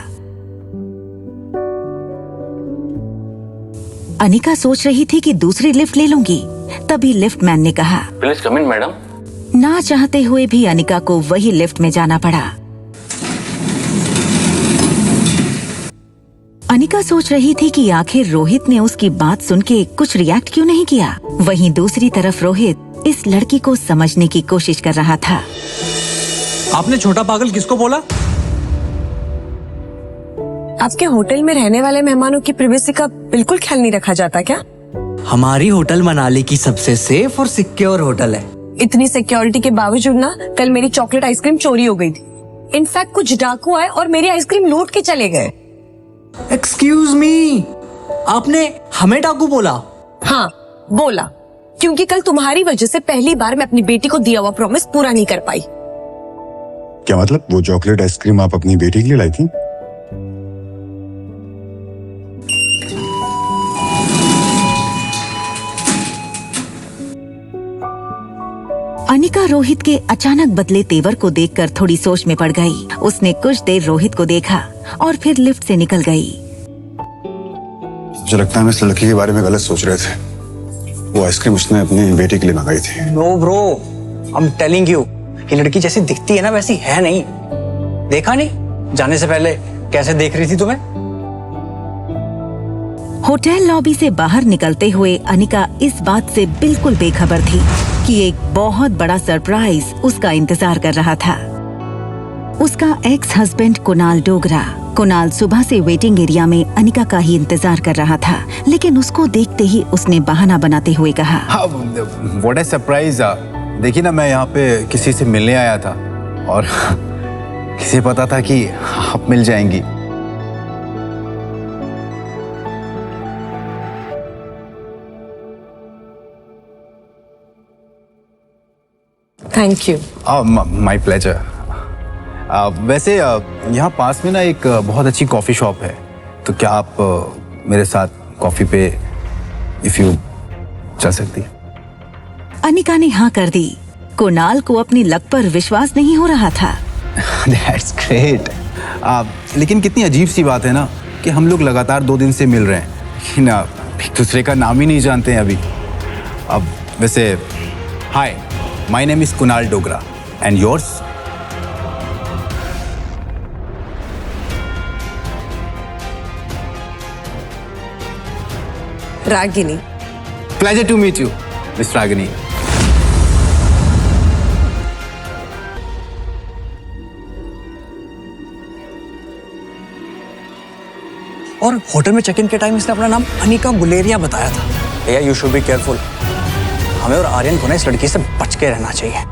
अनिका सोच रही थी कि दूसरी लिफ्ट ले लूंगी, तभी लिफ्ट मैन ने कहा, प्लीज कम इन मैडम। ना चाहते हुए भी अनिका को वही लिफ्ट में जाना पड़ा। अनिका सोच रही थी कि आखिर रोहित ने उसकी बात सुन के कुछ रिएक्ट क्यों नहीं किया। वहीं दूसरी तरफ रोहित इस लड़की को समझने की कोशिश कर रहा था। आपने छोटा पागल किसको बोला? आपके होटल में रहने वाले मेहमानों की प्राइवेसी का बिल्कुल ख्याल नहीं रखा जाता क्या? हमारी होटल मनाली की सबसे सेफ और सिक्योर होटल है। इतनी सिक्योरिटी के बावजूद ना कल मेरी चॉकलेट आइसक्रीम चोरी हो गई थी। इनफैक्ट कुछ डाकू आए और मेरी आइसक्रीम लूट के चले गए। एक्सक्यूज मी, आपने हमें डाकू बोला? हाँ बोला, क्योंकि कल तुम्हारी वजह से पहली बार मैं अपनी बेटी को दिया हुआ प्रॉमिस पूरा नहीं कर पाई। क्या मतलब? वो चॉकलेट आइसक्रीम आप अपनी बेटी के लिए लाई थी? अनिका रोहित के अचानक बदले तेवर को देखकर थोड़ी सोच में पड़ गई। उसने कुछ देर रोहित को देखा और फिर लिफ्ट से निकल गई। मुझे लगता है हम इस लड़की के बारे में गलत सोच रहे थे। वो आइसक्रीम उसने अपनी बेटी के लिए मंगाई थी। No bro, I am telling you, ये लड़की जैसी दिखती है ना वैसी है नहीं। देखा नहीं जाने से पहले कैसे देख रही थी तुम्हें? होटल लॉबी से बाहर निकलते हुए अनिका इस बात से बिल्कुल बेखबर थी कि एक बहुत बड़ा सरप्राइज उसका इंतजार कर रहा था। उसका एक्स हस्बैंड कुणाल डोगरा। कुणाल सुबह से वेटिंग एरिया में अनिका का ही इंतजार कर रहा था, लेकिन उसको देखते ही उसने बहाना बनाते हुए कहा, व्हाट अ सरप्राइज। देखिए ना, मैं यहाँ पे किसी से मिलने आया था और किसे पता था कि आप मिल जाएंगी। Thank you. My pleasure. वैसे यहाँ पास में ना एक बहुत अच्छी कॉफ़ी शॉप है, तो क्या आप मेरे साथ कॉफ़ी पे इफ यू चल सकती है? अनिका ने हाँ कर दी। कुणाल को अपनी लक पर विश्वास नहीं हो रहा था। That's great। लेकिन कितनी अजीब सी बात है ना कि हम लोग लगातार 2 दिन से मिल रहे हैं, लेकिन एक दूसरे का नाम ही नहीं जानते हैं अभी। अब वैसे hi, my name is Kunal Dogra and yours? Ragini. Pleasure to meet you miss Ragini. और होटल में चेक इन के टाइम इसने अपना नाम अनिका गुलेरिया बताया था। भैया यू शुड बी केयरफुल। हमें और आर्यन को ना इस लड़की से बच के रहना चाहिए।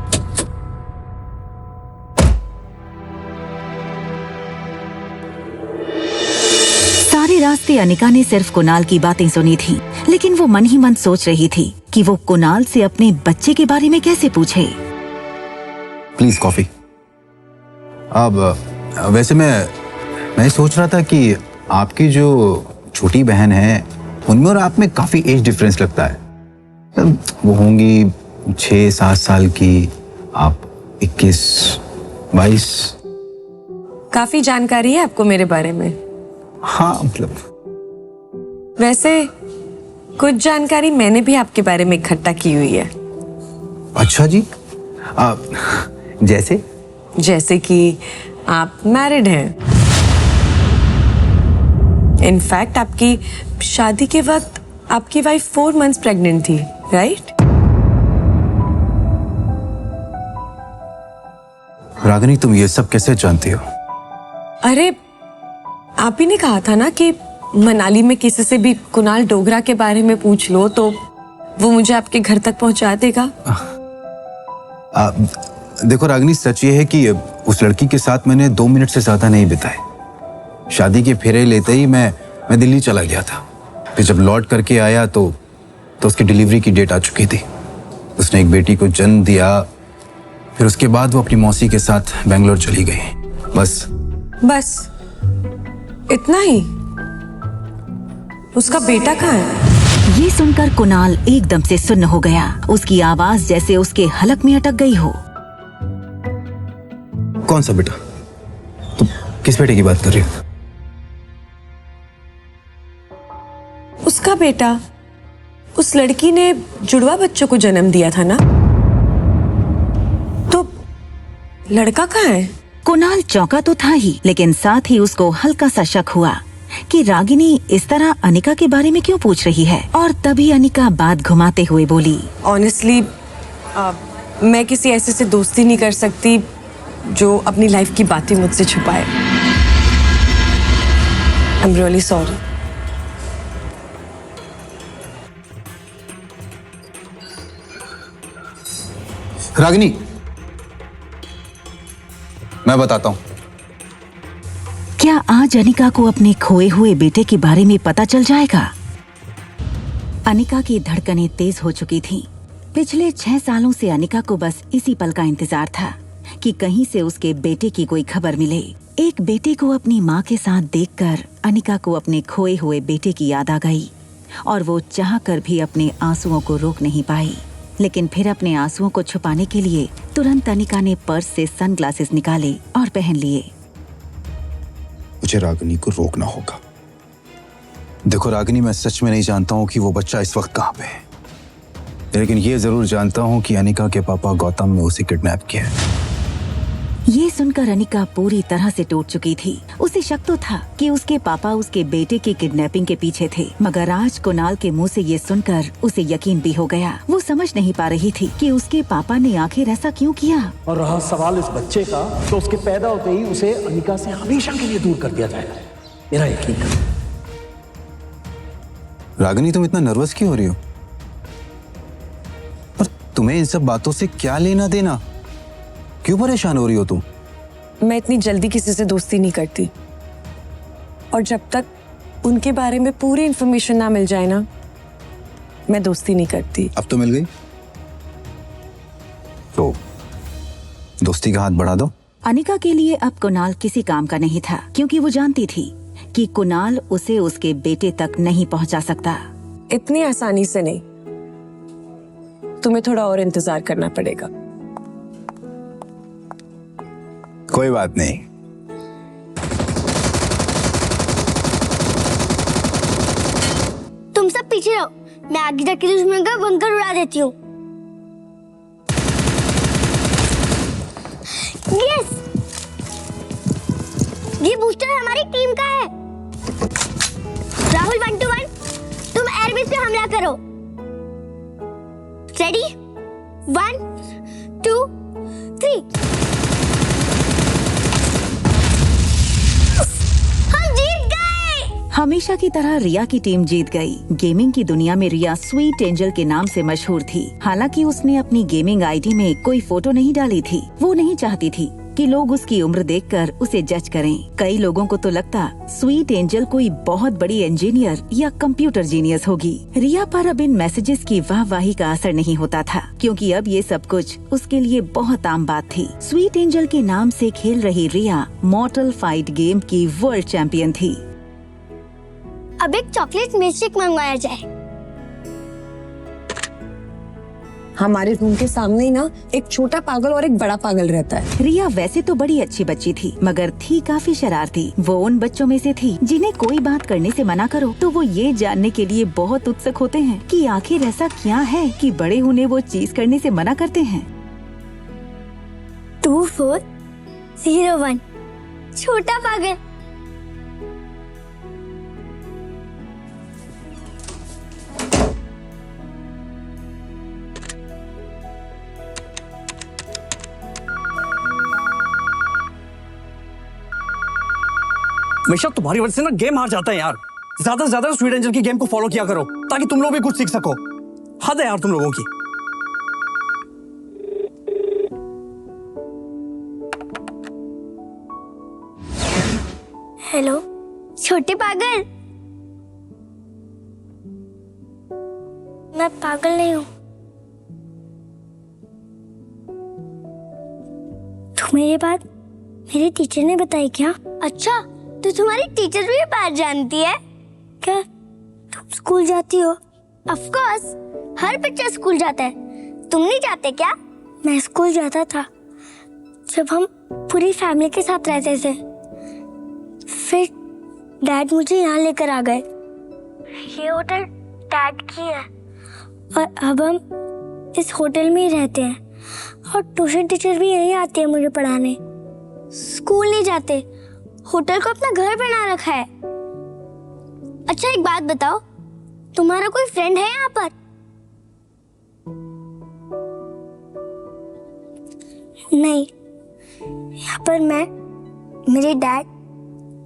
सारे रास्ते अनिका ने सिर्फ कुणाल की बातें सुनी थी, लेकिन वो मन ही मन सोच रही थी कि वो कुणाल से अपने बच्चे के बारे में कैसे पूछे। Please coffee. अब वैसे मैं सोच रहा था कि आपकी जो छोटी बहन है उनमें और आप में काफी एज डिफरेंस लगता है। वो होंगी 6-7 साल की, आप 21-22। काफी जानकारी है आपको मेरे बारे में। हाँ मतलब वैसे कुछ जानकारी मैंने भी आपके बारे में इकट्ठा की हुई है। अच्छा जी। जैसे कि आप मैरिड हैं। इनफैक्ट आपकी शादी के वक्त आपकी वाइफ 4 मंथ्स प्रेग्नेंट थी, राइट? रागिनी, तुम ये सब कैसे जानती हो? अरे आप ही ने कहा था ना कि मनाली में किसी से भी कुणाल डोगरा के बारे में पूछ लो तो वो मुझे आपके घर तक पहुंचा देगा। देखो रागिनी, सच ये है कि उस लड़की के साथ मैंने 2 मिनट से ज्यादा नहीं बिताए। शादी के फेरे लेते ही मैं दिल्ली चला गया था। फिर जब लौट करके आया तो उसकी डिलीवरी की डेट आ चुकी थी। उसने एक बेटी को जन्म दिया। फिर उसके बाद वो अपनी मौसी के साथ बेंगलोर चली गई। बस इतना ही? उसका बेटा कहाँ है? ये सुनकर कुणाल एकदम से सुन्न हो गया। उसकी आवाज जैसे उसके हलक में अटक गई हो। कौन सा बेटा? तुम किस बेटे की बात कर रही हो? उसका बेटा। उस लड़की ने जुड़वा बच्चों को जन्म दिया था ना? तो लड़का कहाँ है? कुणाल चौंका तो था ही, लेकिन साथ ही उसको हल्का सा शक हुआ कि रागिनी इस तरह अनिका के बारे में क्यों पूछ रही है। और तभी अनिका बात घुमाते हुए बोली, ऑनेस्टली मैं किसी ऐसे से दोस्ती नहीं कर सकती जो अपनी लाइफ की बातें मुझसे छुपाए। I am really sorry. Ragini, मैं बताता हूं। क्या आज अनिका को अपने खोए हुए बेटे के बारे में पता चल जाएगा? अनिका की धड़कनें तेज हो चुकी थीं। पिछले 6 सालों से अनिका को बस इसी पल का इंतजार था कि कहीं से उसके बेटे की कोई खबर मिले। एक बेटे को अपनी माँ के साथ देखकर अनिका को अपने खोए हुए बेटे की याद आ गई और वो चाहकर भी अपने आंसुओं को रोक नहीं पाई। लेकिन फिर अपने आंसुओं को छुपाने के लिए तुरंत अनिका ने पर्स से सनग्लासेस निकाले और पहन लिए। मुझे रागिनी को रोकना होगा। देखो रागिनी, मैं सच में नहीं जानता हूँ कि वो बच्चा इस वक्त कहाँ पे है, लेकिन ये जरूर जानता हूँ कि अनिका के पापा गौतम ने उसे किडनैप किया है। ये सुनकर अनिका पूरी तरह से टूट चुकी थी। उसे शक तो था कि उसके पापा उसके बेटे की किडनैपिंग के पीछे थे, मगर आज कुणाल के मुंह से ये सुनकर उसे यकीन भी हो गया। वो समझ नहीं पा रही थी कि उसके पापा ने आखिर ऐसा क्यों किया। और रहा सवाल इस बच्चे का, तो उसके पैदा होते ही उसे अनिका से हमेशा के लिए दूर कर दिया जाएगा, मेरा यकीन कर। रागिनी, तुम इतना नर्वस क्यों हो रही हो? पर तुम्हें इन सब बातों से क्या लेना देना? क्यों परेशान हो रही हो तुम? मैं इतनी जल्दी किसी से दोस्ती नहीं करती, और जब तक उनके बारे में पूरी इंफॉर्मेशन ना मिल जाए ना, मैं दोस्ती नहीं करती। अब तो मिल गई, तो दोस्ती का हाथ बढ़ा दो। अनिका के लिए अब कुणाल किसी काम का नहीं था, क्योंकि वो जानती थी कि कुणाल उसे उसके बेटे तक नहीं पहुंचा सकता। इतनी आसानी से नहीं, तुम्हें थोड़ा और इंतजार करना पड़ेगा। कोई बात नहीं। तुम सब पीछे रहो, मैं आगे जाके दुश्मन का बंकर उड़ा देती हूँ। यस, ये बूस्टर हमारी टीम का है। राहुल 1-1, तुम एयरबेस पे हमला करो। रेडी? 1, 2, 3। हम जीत गए। हमेशा की तरह रिया की टीम जीत गई। गेमिंग की दुनिया में रिया स्वीट एंजल के नाम से मशहूर थी। हालांकि उसने अपनी गेमिंग आईडी में कोई फोटो नहीं डाली थी। वो नहीं चाहती थी कि लोग उसकी उम्र देखकर उसे जज करें। कई लोगों को तो लगता स्वीट एंजल कोई बहुत बड़ी इंजीनियर या कंप्यूटर जीनियस होगी। रिया पर अब इन मैसेजेस की वाहवाही का असर नहीं होता था, क्योंकि अब ये सब कुछ उसके लिए बहुत आम बात थी। स्वीट एंजल के नाम से खेल रही रिया मॉर्टल फाइट गेम की वर्ल्ड चैंपियन थी। अब एक चॉकलेट मिल्कशेक मंगवाया जाए। हमारे रूम के सामने ही ना एक छोटा पागल और एक बड़ा पागल रहता है। रिया वैसे तो बड़ी अच्छी बच्ची थी, मगर थी काफी शरारती। वो उन बच्चों में से थी जिन्हें कोई बात करने से मना करो तो वो ये जानने के लिए बहुत उत्सुक होते हैं कि आखिर ऐसा क्या है कि बड़े उन्हें वो चीज करने से मना करते हैं। 2401, छोटा पागल। हमेशा तुम्हारी वजह से ना गेम हार जाता है यार। ज्यादा से ज्यादा स्वीट एंजल की गेम को फॉलो किया करो, ताकि तुम लोग भी कुछ सीख सको। हद है यार तुम लोगों की। हेलो छोटे पागल। मैं पागल नहीं हूँ। तुम्हें ये बात मेरी टीचर ने बताई क्या? अच्छा, तो तुम्हारी टीचर भी ये बात जानती है क्या? तुम स्कूल जाती हो? ऑफ कोर्स, हर बच्चा स्कूल जाता है। तुम नहीं जाते क्या? मैं स्कूल जाता था जब हम पूरी फैमिली के साथ रहते थे। फिर डैड मुझे यहाँ लेकर आ गए। ये होटल डैड की है और अब हम इस होटल में ही रहते हैं, और ट्यूशन टीचर भी यहीं आती है मुझे पढ़ाने। स्कूल नहीं जाते, होटल को अपना घर बना रखा है। अच्छा एक बात बताओ, तुम्हारा कोई फ्रेंड है यहाँ पर? नहीं, यहाँ पर मैं, मेरे डैड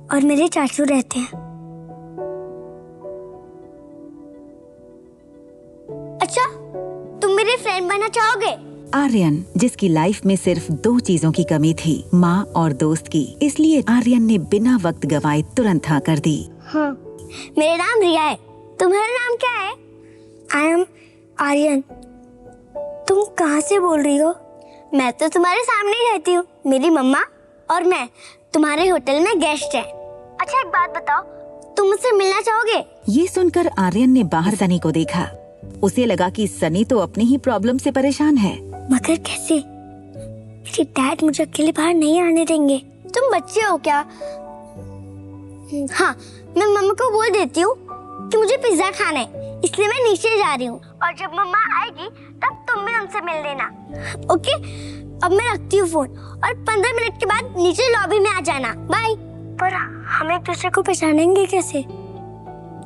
और मेरे चाचू रहते हैं। अच्छा, तुम मेरे फ्रेंड बनना चाहोगे? आर्यन, जिसकी लाइफ में सिर्फ 2 चीजों की कमी थी, माँ और दोस्त की, इसलिए आर्यन ने बिना वक्त गवाए तुरंत हाँ कर दी। हाँ, मेरा नाम रिया है। तुम्हारा नाम क्या है? I am Aryan. तुम कहाँ से बोल रही हो? मैं तो तुम्हारे सामने ही रहती हूँ। मेरी मम्मा और मैं तुम्हारे होटल में गेस्ट हैं। अच्छा एक बात बताओ, तुम मुझसे मिलना चाहोगे? ये सुनकर आर्यन ने बाहर सनी को देखा। उसे लगा कि सनी तो अपनी ही प्रॉब्लम से परेशान है। मगर कैसे? मेरे डैड मुझे अकेले बाहर नहीं आने देंगे। तुम बच्चे हो क्या? हाँ, मैं मम्मा को बोल देती हूँ कि मुझे पिज्जा खाना है, इसलिए मैं नीचे जा रही हूँ। और जब मम्मा आएगी तब तुम भी उनसे मिल लेना, ओके? अब मैं रखती हूँ फोन और 15 मिनट के बाद नीचे लॉबी में आ जाना। बाय। पर हम एक दूसरे को पहचानेंगे कैसे?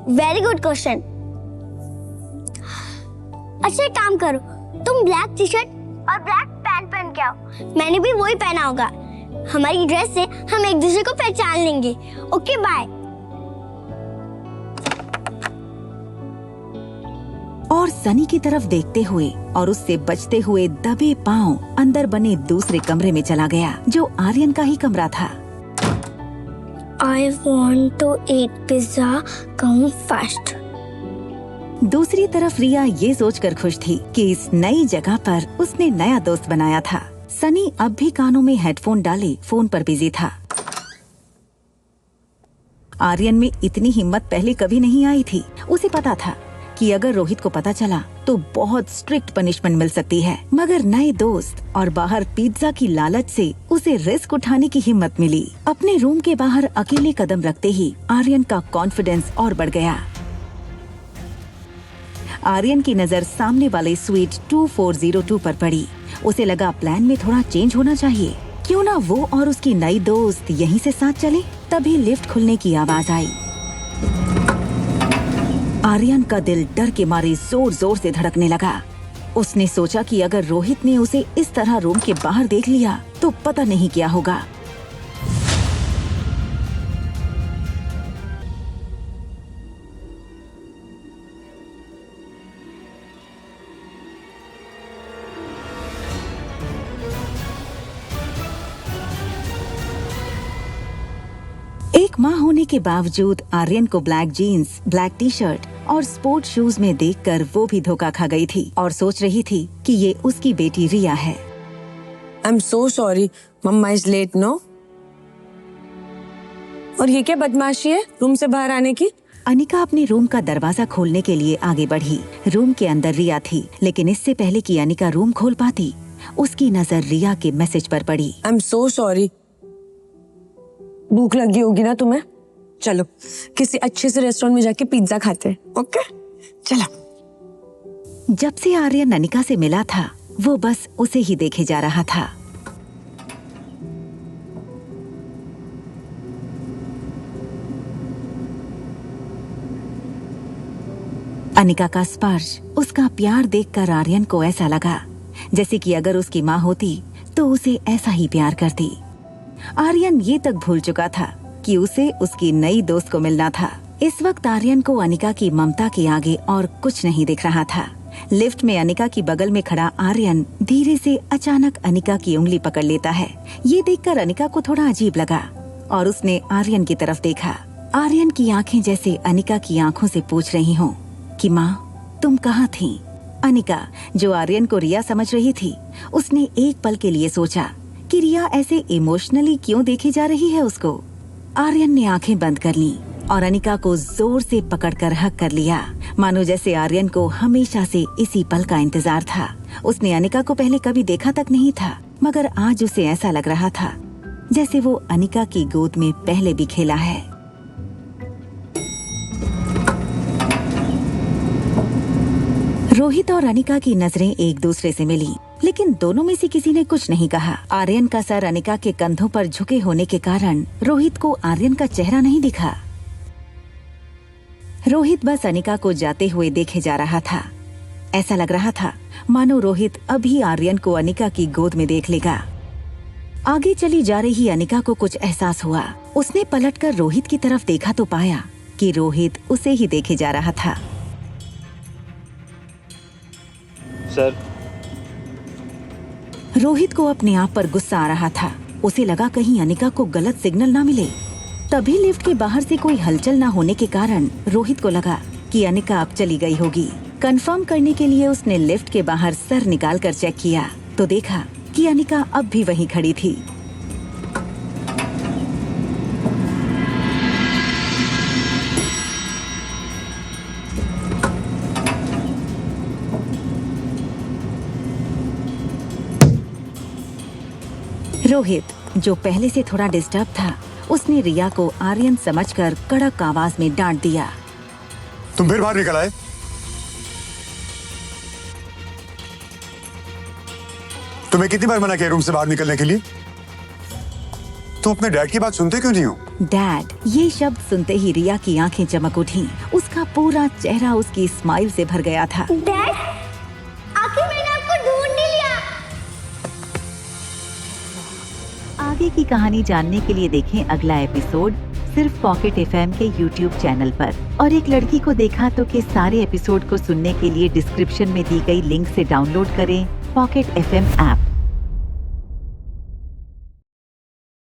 Very good question. अच्छा एक काम करो, तुम ब्लैक टी शर्ट और ब्लैक पैंट पहन के आओ, मैंने भी वही पहना होगा। हमारी ड्रेस से हम एक दूसरे को पहचान लेंगे। Okay bye. और सनी की तरफ देखते हुए और उससे बचते हुए दबे पांव अंदर बने दूसरे कमरे में चला गया, जो आर्यन का ही कमरा था। I want to eat pizza, come fast. दूसरी तरफ रिया ये सोचकर खुश थी कि इस नई जगह पर उसने नया दोस्त बनाया था। सनी अब भी कानों में हेडफोन डाले फोन पर बिजी था। आर्यन में इतनी हिम्मत पहले कभी नहीं आई थी। उसे पता था कि अगर रोहित को पता चला तो बहुत स्ट्रिक्ट पनिशमेंट मिल सकती है, मगर नए दोस्त और बाहर पिज्जा की लालच से उसे रिस्क उठाने की हिम्मत मिली। अपने रूम के बाहर अकेले कदम रखते ही आर्यन का कॉन्फिडेंस और बढ़ गया। आर्यन की नजर सामने वाले स्वीट 2402 पर पड़ी। उसे लगा प्लान में थोड़ा चेंज होना चाहिए, क्यों ना वो और उसकी नई दोस्त यहीं से साथ चले। तभी लिफ्ट खुलने की आवाज आई। आर्यन का दिल डर के मारे जोर जोर से धड़कने लगा। उसने सोचा कि अगर रोहित ने उसे इस तरह रूम के बाहर देख लिया तो पता नहीं क्या होगा। एक माह होने के बावजूद आर्यन को black jeans, black t shirt और स्पोर्ट शूज में देखकर वो भी धोखा खा गई थी और सोच रही थी कि ये उसकी बेटी रिया है। I am so sorry, mamma is late no. और ये क्या बदमाशी है रूम से बाहर आने की? अनिका अपने रूम का दरवाजा खोलने के लिए आगे बढ़ी। रूम के अंदर रिया थी, लेकिन इससे पहले कि अनिका रूम खोल पाती, उसकी नजर रिया के मैसेज पर पड़ी। आई एम सो सॉरी। भूख लगी होगी ना तुम्हें? चलो किसी अच्छे से रेस्टोरेंट में जाके पिज्जा खाते हैं। ओके चलो। जब से आर्यन अनिका से मिला था वो बस उसे ही देखे जा रहा था। अनिका का स्पर्श, उसका प्यार देखकर आर्यन को ऐसा लगा जैसे कि अगर उसकी माँ होती तो उसे ऐसा ही प्यार करती। आर्यन ये तक भूल चुका था कि उसे उसकी नई दोस्त को मिलना था। इस वक्त आर्यन को अनिका की ममता के आगे और कुछ नहीं दिख रहा था। लिफ्ट में अनिका की बगल में खड़ा आर्यन धीरे से अचानक अनिका की उंगली पकड़ लेता है। ये देखकर अनिका को थोड़ा अजीब लगा और उसने आर्यन की तरफ देखा। आर्यन की आंखें जैसे अनिका की आंखों से पूछ रही हों कि माँ तुम कहाँ थी? अनिका, जो आर्यन को रिया समझ रही थी, उसने एक पल के लिए सोचा कि रिया ऐसे इमोशनली क्यों देखी जा रही है उसको। आर्यन ने आंखें बंद कर ली और अनिका को जोर से पकड़कर हक कर लिया, मानो जैसे आर्यन को हमेशा से इसी पल का इंतजार था। उसने अनिका को पहले कभी देखा तक नहीं था, मगर आज उसे ऐसा लग रहा था जैसे वो अनिका की गोद में पहले भी खेला है। रोहित और अनिका की नजरें एक दूसरे से मिली, लेकिन दोनों में से किसी ने कुछ नहीं कहा। आर्यन का सर अनिका के कंधों पर झुके होने के कारण रोहित को आर्यन का चेहरा नहीं दिखा। रोहित बस अनिका को जाते हुए देखे जा रहा था। ऐसा लग रहा था मानो रोहित अभी आर्यन को अनिका की गोद में देख लेगा। आगे चली जा रही अनिका को कुछ एहसास हुआ। उसने पलटकर रोहित की तरफ देखा तो पाया कि रोहित उसे ही देखे जा रहा था। सर, रोहित को अपने आप पर गुस्सा आ रहा था। उसे लगा कहीं अनिका को गलत सिग्नल ना मिले। तभी लिफ्ट के बाहर से कोई हलचल ना होने के कारण रोहित को लगा कि अनिका अब चली गई होगी। कंफर्म करने के लिए उसने लिफ्ट के बाहर सर निकालकर चेक किया तो देखा कि अनिका अब भी वहीं खड़ी थी। रोहित, जो पहले से थोड़ा डिस्टर्ब था, उसने रिया को आर्यन समझकर कड़क आवाज में डांट दिया। तुम फिर बाहर निकल आए? तुम्हें कितनी बार मना किया रूम से बाहर निकलने के लिए? तुम अपने डैड की बात सुनते क्यों नहीं हो? डैड, ये शब्द सुनते ही रिया की आंखें चमक उठी। उसका पूरा चेहरा उसकी स्माइल से भर गया था। डैड, आखिर मैंने आपको ढूंढ लिया। आगे की कहानी जानने के लिए देखें अगला एपिसोड सिर्फ पॉकेट एफएम के YouTube चैनल पर। और एक लड़की को देखा तो के सारे एपिसोड को सुनने के लिए डिस्क्रिप्शन में दी गई लिंक से डाउनलोड करें पॉकेट एफएम ऐप।